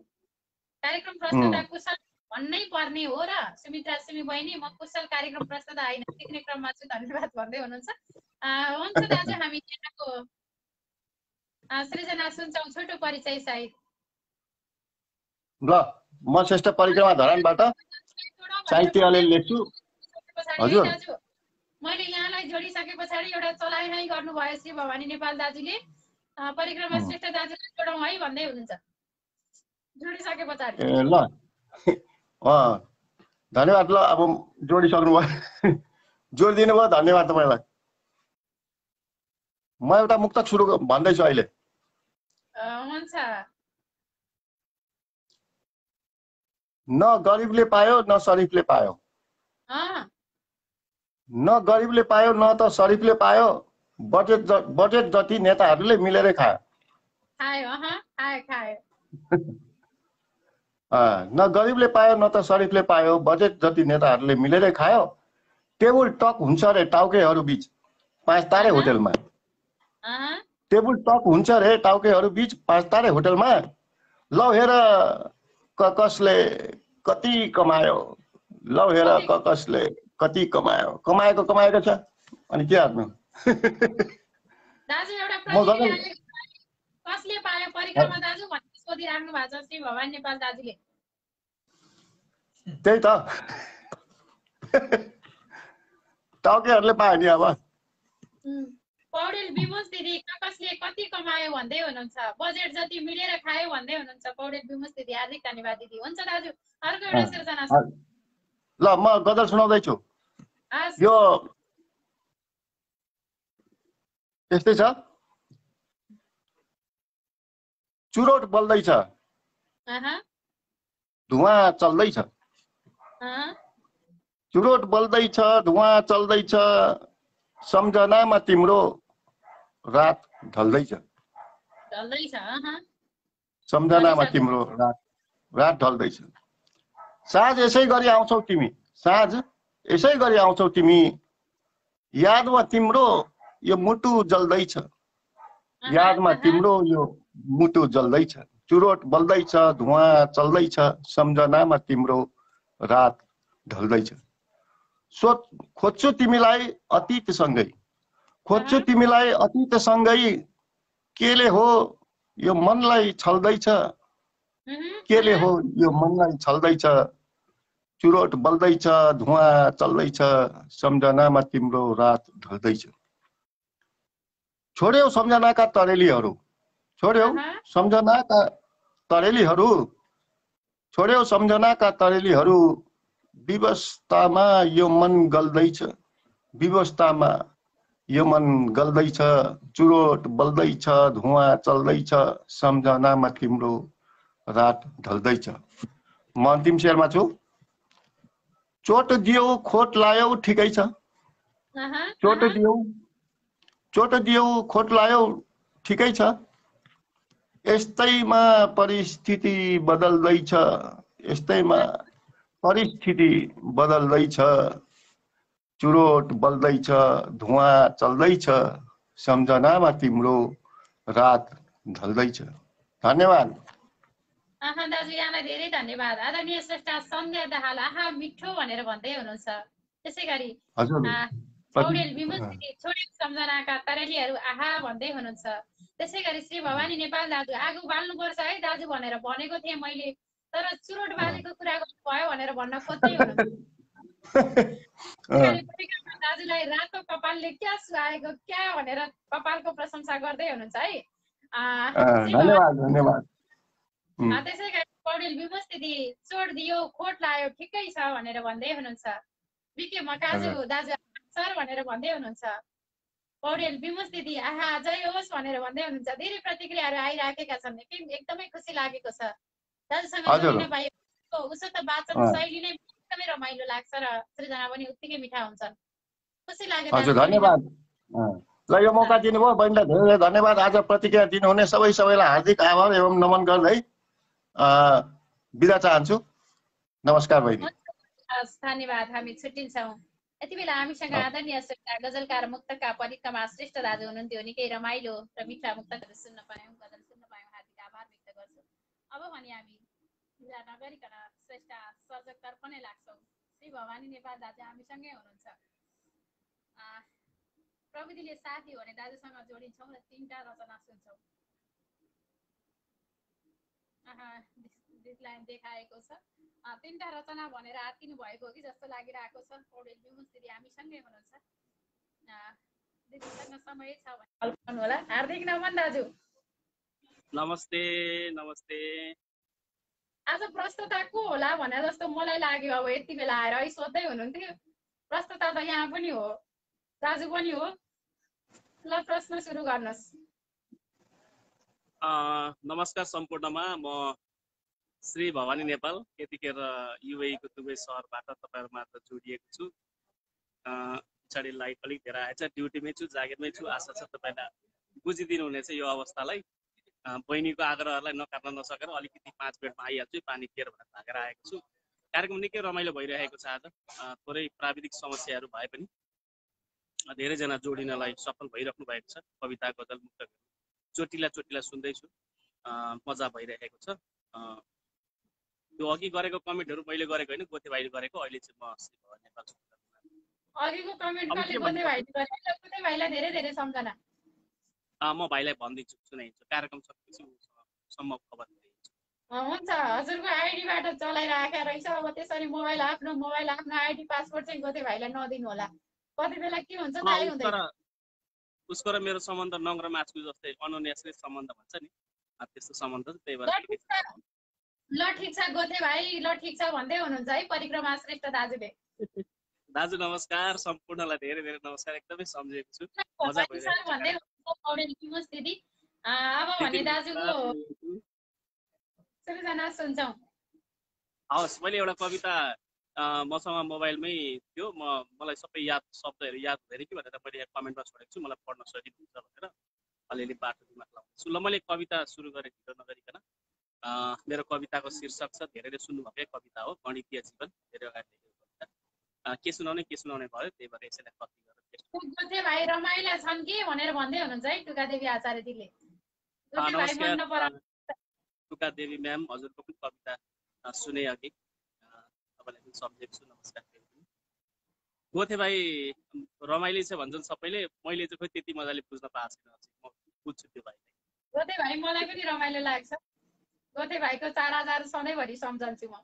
कार्यक्रम प्रस्तुता कुशल भन्नै पर्ने हो र सुमित्रा सुमी बहिनी म कुशल कार्यक्रम प्रस्तुता होइन, सिक्ने क्रममा छु, धन्यवाद भन्दै हुनुहुन्छ। हुन्छ दाजु हामी यहाँको सृजना सुन्छौँ छोटो परिचय सहित। ल म श्रेष्ठ परिक्रमा धरानबाट साहित्य अलिअलि लेख्छु। हजुर मैले यहाँलाई जोडिसके पछाडि एउटा चलाइ गर्नुभयो श्री भवानी नेपाल दाजुले, परिक्रमा श्रेष्ठ दाजुलाई जोडौँ है भन्दै हुनुहुन्छ जोडिसके पछाडि। ल धन्यवाद। ल अब जोडिसक्नु भयो, जोडिदिनु भयो, धन्यवाद तपाईँलाई। म एउटा मुक्तक सुरु भन्दैछु अहिले। हुन्छ। न गरिबले पायो न शरीफले पायो, न गरिबले पायो न त शरीफले पायो, बजेट जति नेताहरूले मिलेरै खायो। न गरिबले पायो न त सरिफले पायो, बजेट जति नेताहरूले मिलेरै खायो। टेबल टक हुन्छ अरे टाउकेहरू बीच 5 तारे होटलमा। टेबल टक हुन्छ अरे टाउकेहरू बीच 5 तारे होटलमा। ल हेर कसले कति कमायो, ल हेर कसले कति कमायो, कमाएको छ। अनि के हाल्नु? दाजु एउटा प्रतिक्रिया कसले पायो परिक्रमा दाजु भन्ने सोधिराख्नु भएको छ श्री भवानी नेपाल दाजुले। त्यही त टाउकेहरूले पायो नि। अब पौडेल विमोच दिदी कसले कति कमायो भन्दै हुनुहुन्छ, बजेट जति मिलेर खायो भन्दै हुनुहुन्छ पौडेल विमोच दिदी। हार्दिक धन्यवाद दिदी। हुन्छ दाजु अर्को एउटा सिर्जना छ। ल म गजल सुनाउँदैछु। यो यस्तै छ। चुरोट बल्दैछ, धुवाँ चल्दैछ। चुरोट बल्दैछ, धुवाँ चल्दैछ, सम्झनामा तिम्रो रात ढल्दैछ। सम्झनामा तिम्रो रात ढल्दैछ। साँझ यसै गरी आउँछौ तिमी, साँझ यसै गरी आउँछौ तिमी, यादमा तिम्रो यो मुटु जल्दैछ। यादमा तिम्रो यो मुटु जल्दैछ। चुरोट बल्दैछ, धुवाँ चल्दैछ, सम्झनामा तिम्रो रात ढल्दैछ। खोज्छु तिमीलाई अतीतसँगै, खोज्छु तिमीलाई अतीतसँगै, केले हो यो मनलाई छल्दैछ, केले हो यो मनलाई छल्दैछ। चुरोट बल्दैछ, धुवाँ चल्दैछ, सम्झनामा तिम्रो रात ढल्दैछ। छोड्यौ सम्झनाका तरेलीहरू, छोड्यौ सम्झनाका तरेलीहरू, छोड्यौ सम्झनाका तरेलीहरू, विवस्थामा यो मन गल्दैछ, विवस्थामा यो मन गल्दैछ। चुरोट बल्दैछ, धुवाँ चल्दैछ, सम्झनामा तिम्रो रात ढल्दैछ। म अन्तिम शेरमा छु। चोट दियौ खोट लायौ ठिकै छ, चोट दियौ खोट लायौ ठिकै छ, यस्तैमा परिस्थिति बदल्दैछ, यस्तैमा परिस्थिति बदल्दैछ। चुरोट बल्दैछ, धुवाँ चल्दैछ, सम्झनामा तिम्रो रात ढल्दैछ। धन्यवाद। दाजु यहाँलाई धेरै धन्यवाद। आदरणीय श्रेष्ठ सन्ध्या दाहाल आहा मिठो भनेर भन्दै हुनुहुन्छ। त्यसै गरी पौडेल विमोच दिदी छोड्यौ सम्झनाका तरेलीहरू आहा भन्दै हुनुहुन्छ। त्यसै गरी श्री भवानी नेपाल दाजु आगो बाल्नुपर्छ है दाजु भनेर भनेको थिएँ मैले, तर चुरोट बालेको कुरा गर्नुभयो भनेर भन्न खोज्दै हुनुहुन्छ। दाजुलाई रातो कपालले क्या सुहाएको क्या भनेर कपालको प्रशंसा गर्दै हुनुहुन्छ है। धन्यवाद। त्यसै गरी पौडेल विमोच दिदी चोट दियो खोट लायो ठिकै छ भनेर भन्दै हुनुहुन्छ। बिके मकाजु दाजु सर भनेर भन्दै हुनुहुन्छ। पौडेल विमोच दिदी आहा जय होस् भनेर भन्दै हुनुहुन्छ। धेरै प्रतिक्रियाहरू आइराखेका छन्, एकदमै खुसी लागेको छ दाजुसँग जोडिन पाएको। उसो त वाचन शैली नै एकदमै रमाइलो लाग्छ र सृजना पनि उत्तिकै मिठा हुन्छन्। खुसी लाग्यो। धन्यवाद। ल यो मौका दिनुभयो बहिनीलाई धेरै धेरै धन्यवाद। आज प्रतिक्रिया दिनुहुने सबैलाई हार्दिक आभार एवं नमन गर्दै बिदा चाहन्छु। नमस्कार बहिनी। धन्यवाद। हामी छुट्टिन्छौँ। यति बेला हामीसँग आदरणीय श्रेष्ठ गजलकार मुक्तका परिक्रमा श्रेष्ठ दाजु हुनुहुन्थ्यो। निकै रमाइलो र मिठा मुक्तहरू सुन्न पायौँ, गजल सुन्न पायौँ। हार्दिक आभार व्यक्त गर्छु। अब भने हामी बिदा नगरिकन श्रेष्ठ सर्जकतर्फ नै लाग्छौँ। श्री भवानी नेपाल दाजु हामीसँगै हुनुहुन्छ। प्रविधिले साथ दियो भने दाजुसँग जोडिन्छौँ र 3टा रचना सुन्छौँ। लाइन देखाएको छ 3टा रचना भनेर आत्तिनु भएको हो कि जस्तो लागिरहेको छ। पौडेल विमोच दिदी हामीसँगै हुनुहुन्छ। दिदीसँग समय छ भने कल गर्नु होला। हार्दिक नमन दाजु। नमस्ते। नमस्ते। आज प्रस्तुता को होला भने जस्तो मलाई लाग्यो। अब यति बेला आएर है सोध्दै हुनुहुन्थ्यो। प्रस्तुता त यहाँ पनि हो, दाजु पनि हो। ल प्रश्न सुरु गर्नुहोस्। नमस्कार सम्पूर्णमा। म श्री भवानी नेपाल यतिखेर युएईको दुबई सहरबाट तपाईँहरूमाझ जोडिएको छु। पछाडि लाइट अलिक धेरै आएछ, ड्युटीमै छु, जागिरमै छु। आशा छ तपाईँलाई बुझिदिनु हुनेछ यो अवस्थालाई। बहिनीको आग्रहलाई नकार्न नसकेर अलिकति 5 मिनटमा आइहाल्छु पानी पिएर भनेर भागेर आएको छु। कार्यक्रम निकै रमाइलो भइरहेको छ आज। थोरै प्राविधिक समस्याहरू भए पनि धेरैजना जोडिनलाई सफल भइराख्नु भएको छ। कविता गजल मुक्तक चोटिला चोटिला सुन्दैछु, मजा भइरहेको छ। त्यो अघि गरेको कमेन्टहरू मैले गरेको होइन, गोथे भाइले गरेको। अहिले चाहिँ म श्री भवन नेपाल अघिको कमेन्ट कसले गोथे भाइले गरेको? गोथे भाइलाई धेरै धेरै सम्झना। म भाइलाई भनिदिन्छु, सुनाइदिन्छु। कार्यक्रम सकेपछि सम्म खबर दिन्छु। हुन्छ, हजुरको आइडीबाट चलाइराखेको रहेछ। अब त्यसरी आफ्नो मोबाइल आफ्नो आइडी पासवर्ड चाहिँ गोथे भाइलाई नदिनु होला। कति बेला के हुन्छ थाहै हुँदैन। उसको र मेरो सम्बन्ध नङ र माछको जस्तै अनन्याश्रित सम्बन्ध भन्छ नि, त्यस्तो सम्बन्ध छ। त्यही भएर ल ठिक छ गोथे भाइ, ल ठिक छ भन्दै हुनुहुन्छ है परिक्रमा श्रेष्ठ दाजुले। दाजु नमस्कार, सम्पूर्णलाई धेरै धेरै नमस्कार। एकदमै सम्झेको छु, मजा भइरहेको छ। दिदी अब भने दाजुको सबैजना सुन्छौँ। हवस्, मैले एउटा कविता मसँग मोबाइलमै थियो, मलाई सबै शब्दहरू याद हुँदैन कि भनेर मैले यहाँ कमेन्टमा छोडेको छु। मलाई पढ्न सजिलो हुन्छ भनेर अलिअलि बाटो दिमाग लाउँछु। ल मैले कविता सुरु गरेँ ढिलो नगरिकन। मेरो कविताको शीर्षक छ, धेरैले सुन्नुभएकै कविता हो, गणितीय जीवन। धेरै अगाडि लेखेको कविता। के सुनाउने भयो, त्यही भएर यसैलाई कपी गरेर गोथे भाइ रमाइला छन् कि भनेर भन्दै हुनुहुन्छ है टुकादेवी आचार्यजीले। टुका देवी म्याम, हजुरको पनि कविता सुने अघि तपाईँलाई पनि सम्झेको छु। नमस्कार। गोथे भाइ रमाइलो छ भन्छन् सबैले, मैले चाहिँ खोइ त्यति मजाले बुझ्न पाएको छैन। म बुझ्छु त्यो भाइलाई। गोथे भाइ मलाई पनि रमाइलो लाग्छ। गोथे भाइको चाडाचाड सधैँभरि सम्झन्छु म।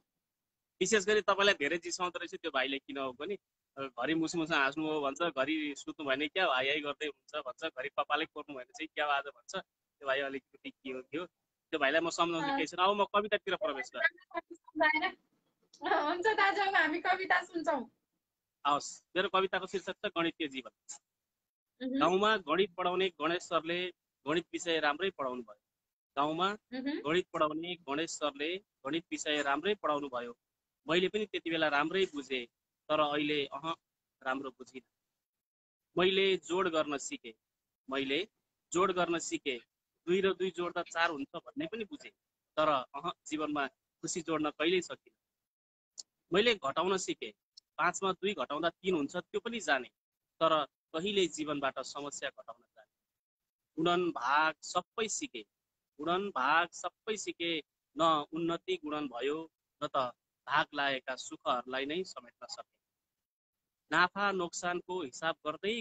विशेष गरी तपाईँलाई धेरै जिसाउँदो रहेछ त्यो भाइले, किन हो पनि घरि मुसमुस हाँस्नु हो भन्छ, घरि सुत्नु भने क्या हाई हाई गर्दै हुन्छ भन्छ, घरि कपालै कोर्नु भने चाहिँ क्या आज भन्छ। त्यो भाइ अलिकति के हो त्यो भाइलाई म सम्झाउँछु, केही छैन। अब म कवितातिर प्रवेश गरेँ। हुन्छ दाजु, अब हामी कविता सुन्छौँ। हवस्, मेरो कविताको शीर्षक छ गणितीय जीवन। गाउँमा गणित पढाउने गणेश सरले गणित विषय राम्रै पढाउनु भयो। गाउँमा गणित पढाउने गणेश सरले गणित विषय राम्रै पढाउनु भयो। मैले पनि त्यति बेला राम्रै बुझेँ, तर अहिले राम्रो बुझिनँ। मैले जोड गर्न सिकेँ 2 र 2 जोड्दा 4 हुन्छ भन्ने पनि बुझेँ, तर जीवनमा खुसी जोड्न कहिल्यै सकिनँ। मैले घटाउन सिकेँ 5 मा 2 घटाउँदा 3 हुन्छ, त्यो पनि जाने, तर कहिल्यै जीवनबाट समस्या घटाउन जाने। गुणन भाग सबै सिकेँ, न उन्नति गुणन भयो, न त भाग लागेका सुखहरूलाई नै समेट्न सके। नाफा नोक्सानको हिसाब गर्दै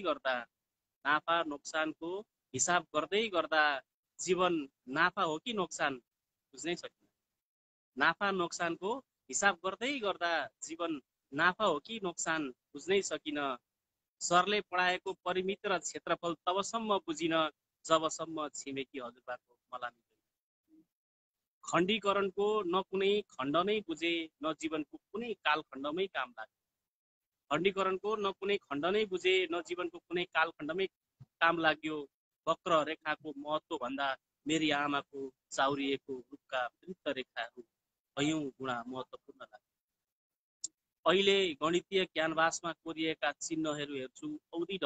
गर्दा जीवन नाफा हो कि नोक्सान बुझ्नै सकिन। नाफा नोक्सानको हिसाब गर्दै गर्दा जीवन नाफा हो कि नोक्सान बुझ्नै सकिन। सरले पढाएको परिमित र क्षेत्रफल तबसम्म बुझिन जबसम्म छिमेकी हजुरबाको मलामी। खण्डीकरणको न कुनै खण्ड नै बुझे, न जीवनको कुनै कालखण्डमै काम लाग्यो। खण्डीकरणको न कुनै खण्ड नै बुझे, न जीवनको कुनै कालखण्डमै काम लाग्यो। वक्र रेखाको महत्त्व भन्दा मेरी आमाको चाउरिएको रूपका वृत्त रेखाहरू कयौं गुणा महत्त्वपूर्ण लाग्यो। अहिले गणितीय क्यानभासमा कोरिएका चिन्हहरू हेर्छु औधी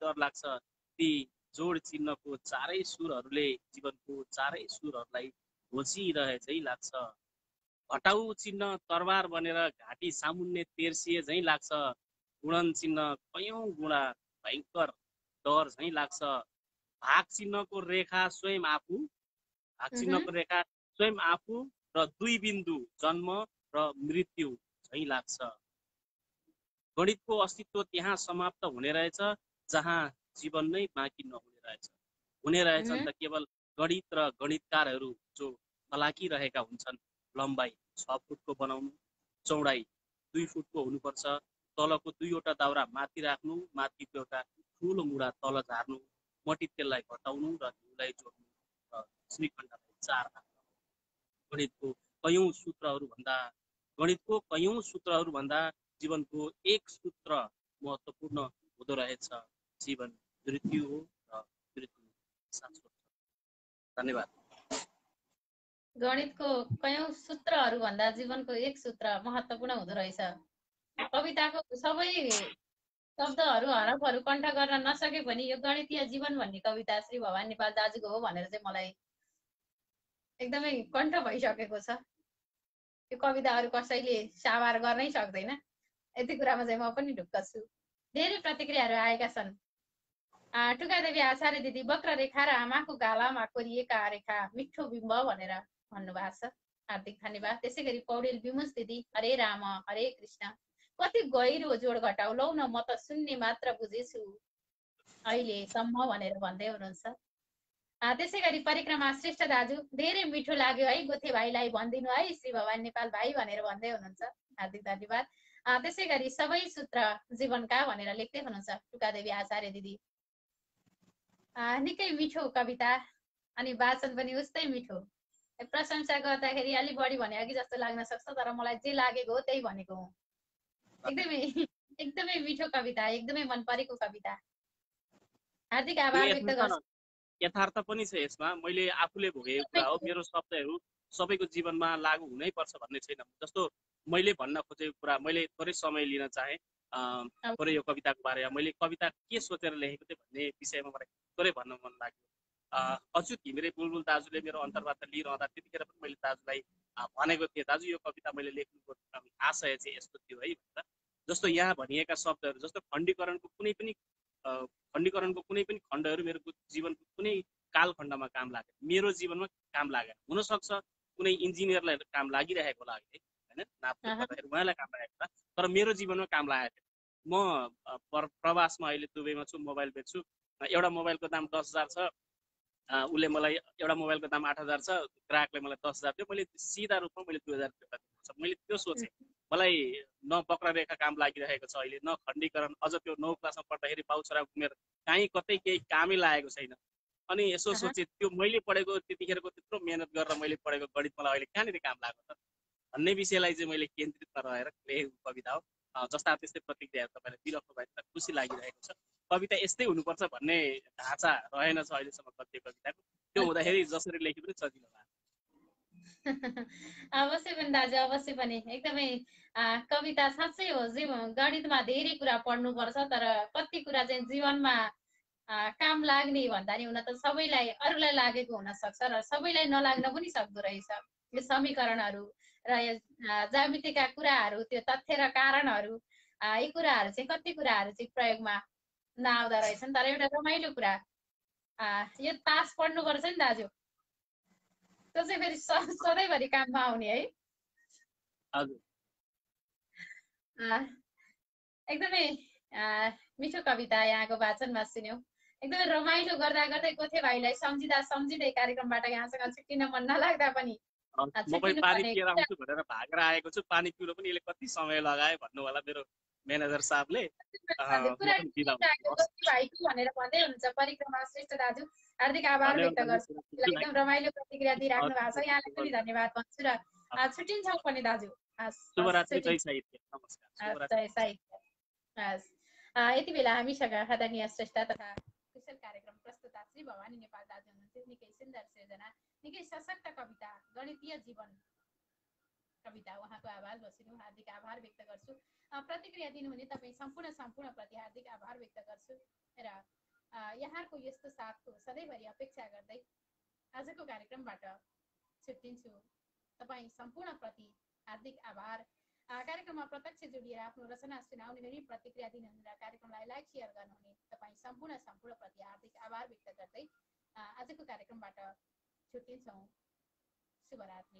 डर लाग्छ। ती जोड चिन्हको चारै सुरहरूले जीवनको चारै सुरहरूलाई घोचिरहे झै लाग्छ। घटाउ चिन्ह तरबार बनेर घाँटी सामुन्ने तेर्सिए झै लाग्छ। गुणन चिन्ह कयौं गुणा भयङ्कर डर झै लाग्छ। भाग चिन्हको रेखा स्वयं आफू र 2 बिन्दु जन्म र मृत्यु झै लाग्छ। गणितको अस्तित्व त्यहाँ समाप्त हुने रहेछ जहाँ जीवन नै बाँकी नहुने रहेछ। हुने रहेछन् त केवल गणित र गणितकारहरू जो फलाकिरहेका हुन्छन्। लम्बाइ 6 फुटको बनाउनु, चौडाइ 2 फुटको हुनुपर्छ, तलको 2वटा दाउरा माथि राख्नु, माथिको एउटा ठुलो मुढा तल झार्नु, मटितेललाई घटाउनु र हिउँलाई जोड्नु र श्रीखण्डलाई 4 राख्नु। गणितको कयौं सूत्रहरू भन्दा जीवनको एक सूत्र महत्त्वपूर्ण हुँदो रहेछ। जीवन मृत्यु हो र मृत्यु शाश्वत। धन्यवाद। गणितको कयौं सूत्रहरू भन्दा जीवनको एक सूत्र महत्त्वपूर्ण हुँदो रहेछ। कविताको सबै शब्दहरू हरफहरू कण्ठ गर्न नसके पनि यो गणितीय जीवन भन्ने कविता श्री भवानी नेपाल दाजुको हो भनेर चाहिँ मलाई एकदमै कण्ठ भइसकेको छ। यो कविताहरू कसैले सावार गर्नै सक्दैन, यति कुरामा चाहिँ म पनि ढुक्क छु। धेरै प्रतिक्रियाहरू आएका छन्। टुकादेवी आचार्य दिदी वक्र रेखा र आमाको गालामा कोरिएका रेखा मिठो बिम्ब भनेर भन्नुभएको छ, हार्दिक धन्यवाद। त्यसै गरी पौडेल विमुस दिदी हरे राम हरे कृष्ण कति गहिरो जोड घटाउ लौ न म त सुन्ने मात्र बुझेछु अहिलेसम्म भनेर भन्दै हुनुहुन्छ। त्यसै गरी परिक्रमा श्रेष्ठ दाजु धेरै मिठो लाग्यो है गोथे भाइलाई भनिदिनु है श्री भवानी नेपाल भाइ भनेर भन्दै हुनुहुन्छ, हार्दिक धन्यवाद। त्यसै गरी सबै सूत्र जीवनका भनेर लेख्दै हुनुहुन्छ टुकादेवी आचार्य दिदी। निकै मिठो कविता अनि वाचन पनि उस्तै मिठो। प्रशंसा गर्दाखेरि अलि बढी भने अघि जस्तो लाग्न सक्छ, तर मलाई जे लागेको हो त्यही भनेको हो। एकदमै मिठो कविता, एकदमै मन परेको कविता। हार्दिक आभार व्यक्त गर्छु। यथार्थ पनि छ यसमा, मैले आफूले भोगेको कुरा हो। मेरो शब्दहरू सबैको जीवनमा लागू हुनै पर्छ भन्ने छैन। जस्तो मैले भन्न खोजेको कुरा मैले थोरै समय लिन चाहे, थोरै यो कविताको बारेमा मैले कविता के सोचेर लेखेको थिएँ भन्ने विषयमा मलाई थोरै भन्न मन लाग्यो। अच्युत घिमिरे बुलबुल दाजुले मेरो अन्तर्वार्ता लिइरहँदा त्यतिखेर पनि मैले दाजुलाई भनेको थिएँ, दाजु यो कविता मैले लेख्नुको आशय चाहिँ यस्तो थियो है भनेर। जस्तो यहाँ भनिएका शब्दहरू, जस्तो खण्डीकरणको कुनै पनि खण्डहरू मेरो जीवनको कुनै कालखण्डमा काम लाग्यो, मेरो जीवनमा काम लागेन। हुनसक्छ कुनै इन्जिनियरलाई काम लागिरहेको होला होइन, नाप्दाखेरि उहाँलाई काम लागेको होला, तर मेरो जीवनमा काम लागेको थियो। म प्रवासमा अहिले दुबईमा छु, मोबाइल बेच्छु। एउटा मोबाइलको दाम 10,000 छ, उसले मलाई एउटा मोबाइलको दाम 8,000 छ, ग्राहकले मलाई 10,000 दियो, मैले सिधा रूपमा मैले 2,000 रुपियाँ दिनुपर्छ। मैले त्यो सोचेँ, मलाई न वक्ररेखा काम लागिरहेको छ अहिले, न खण्डीकरण। अझ त्यो 9 क्लासमा पढ्दाखेरि बाउछरा उमेर कहीँ कतै केही कामै लागेको छैन। अनि यसो सोचेँ, त्यो मैले पढेको त्यतिखेरको त्यत्रो मेहनत गरेर मैले पढेको गणित मलाई अहिले कहाँनिर काम लाग्यो त भन्ने विषयलाई चाहिँ मैले केन्द्रित रहेर लेखेको कविता हो। जस्ता त्यस्तै प्रतिक्रियाहरू तपाईँले दिइराख्नु भएको छ, खुसी लागिरहेको छ। कविता यस्तै हुनुपर्छ भन्ने ढाँचा रहेनछ अहिलेसम्म गद्य कविताको, त्यो हुँदाखेरि जसरी लेखे पनि सजिलो भयो। अवश्य पनि दाजु, अवश्य पनि। एकदमै कविता साँच्चै हो, गणितमा धेरै कुरा पढ्नुपर्छ, तर कति कुरा चाहिँ जीवनमा काम लाग्ने भन्दा नि हुन त सबैलाई अरूलाई लागेको हुन सक्छ र सबैलाई नलाग्न पनि सक्दो रहेछ। यो समीकरणहरू र यो ज्यामितिका कुराहरू, त्यो तथ्य र कारणहरू, यी कुराहरू चाहिँ कति कुराहरू चाहिँ प्रयोगमा नआउँदो रहेछन्। तर एउटा रमाइलो कुरा, यो तास पढ्नुपर्छ नि दाजु, त्यो चाहिँ फेरि सधैँभरि काममा आउने है। एकदमै मिठो कविता यहाँको वाचनमा सुन्यौँ। एकदमै रमाइलो गर्दा गर्दै गोथे भाइलाई सम्झिँदै कार्यक्रमबाट यहाँसँग छुट्टिन मन नलाग्दा पनि म पनि पानी पिएर आउँछु भनेर भागेर आएको छु। पानी पिउन पनि यसले कति समय लगायो भन्नु होला मेरो म्यानेजर साहबले। भनेर भन्दै हुनुहुन्छ परिक्रमा श्रेष्ठ दाजु, हार्दिक आभार व्यक्त गर्छु। एकदम रमाइलो प्रतिक्रिया दिइराख्नु भएको छ, यहाँलाई पनि धन्यवाद भन्छु र छुट्टिन्छौँ पनि दाजु। शुभरात्रि, जय साहित्य, नमस्कार। जय साहित्य। यति बेला हामीसँग आदरणीय श्रेष्ठ तथा कुशल कार्यक्रम प्रस्तुता श्री भवानी नेपाल दाजु हुनुहुन्छ। निकै सुन्दर सृजना, निकै सशक्त कविता, गणितीय जीवन कविता उहाँको आवाज बसिनु, हार्दिक आभार व्यक्त गर्छु। प्रतिक्रिया दिनुहुने तपाईँ सम्पूर्ण प्रति हार्दिक आभार व्यक्त गर्छु र यहाँको यस्तो साथको सधैँभरि अपेक्षा गर्दै आजको कार्यक्रमबाट छुट्टिन्छु। तपाईँ सम्पूर्ण प्रति हार्दिक आभार। कार्यक्रममा प्रत्यक्ष जोडिएर आफ्नो रचना सुनाउने हुने, प्रतिक्रिया दिनुहुने र कार्यक्रमलाई लाइक सेयर गर्नुहुने तपाईँ सम्पूर्ण प्रति हार्दिक आभार व्यक्त गर्दै आजको कार्यक्रमबाट छुट्टिन्छौँ। शुभरात्रि।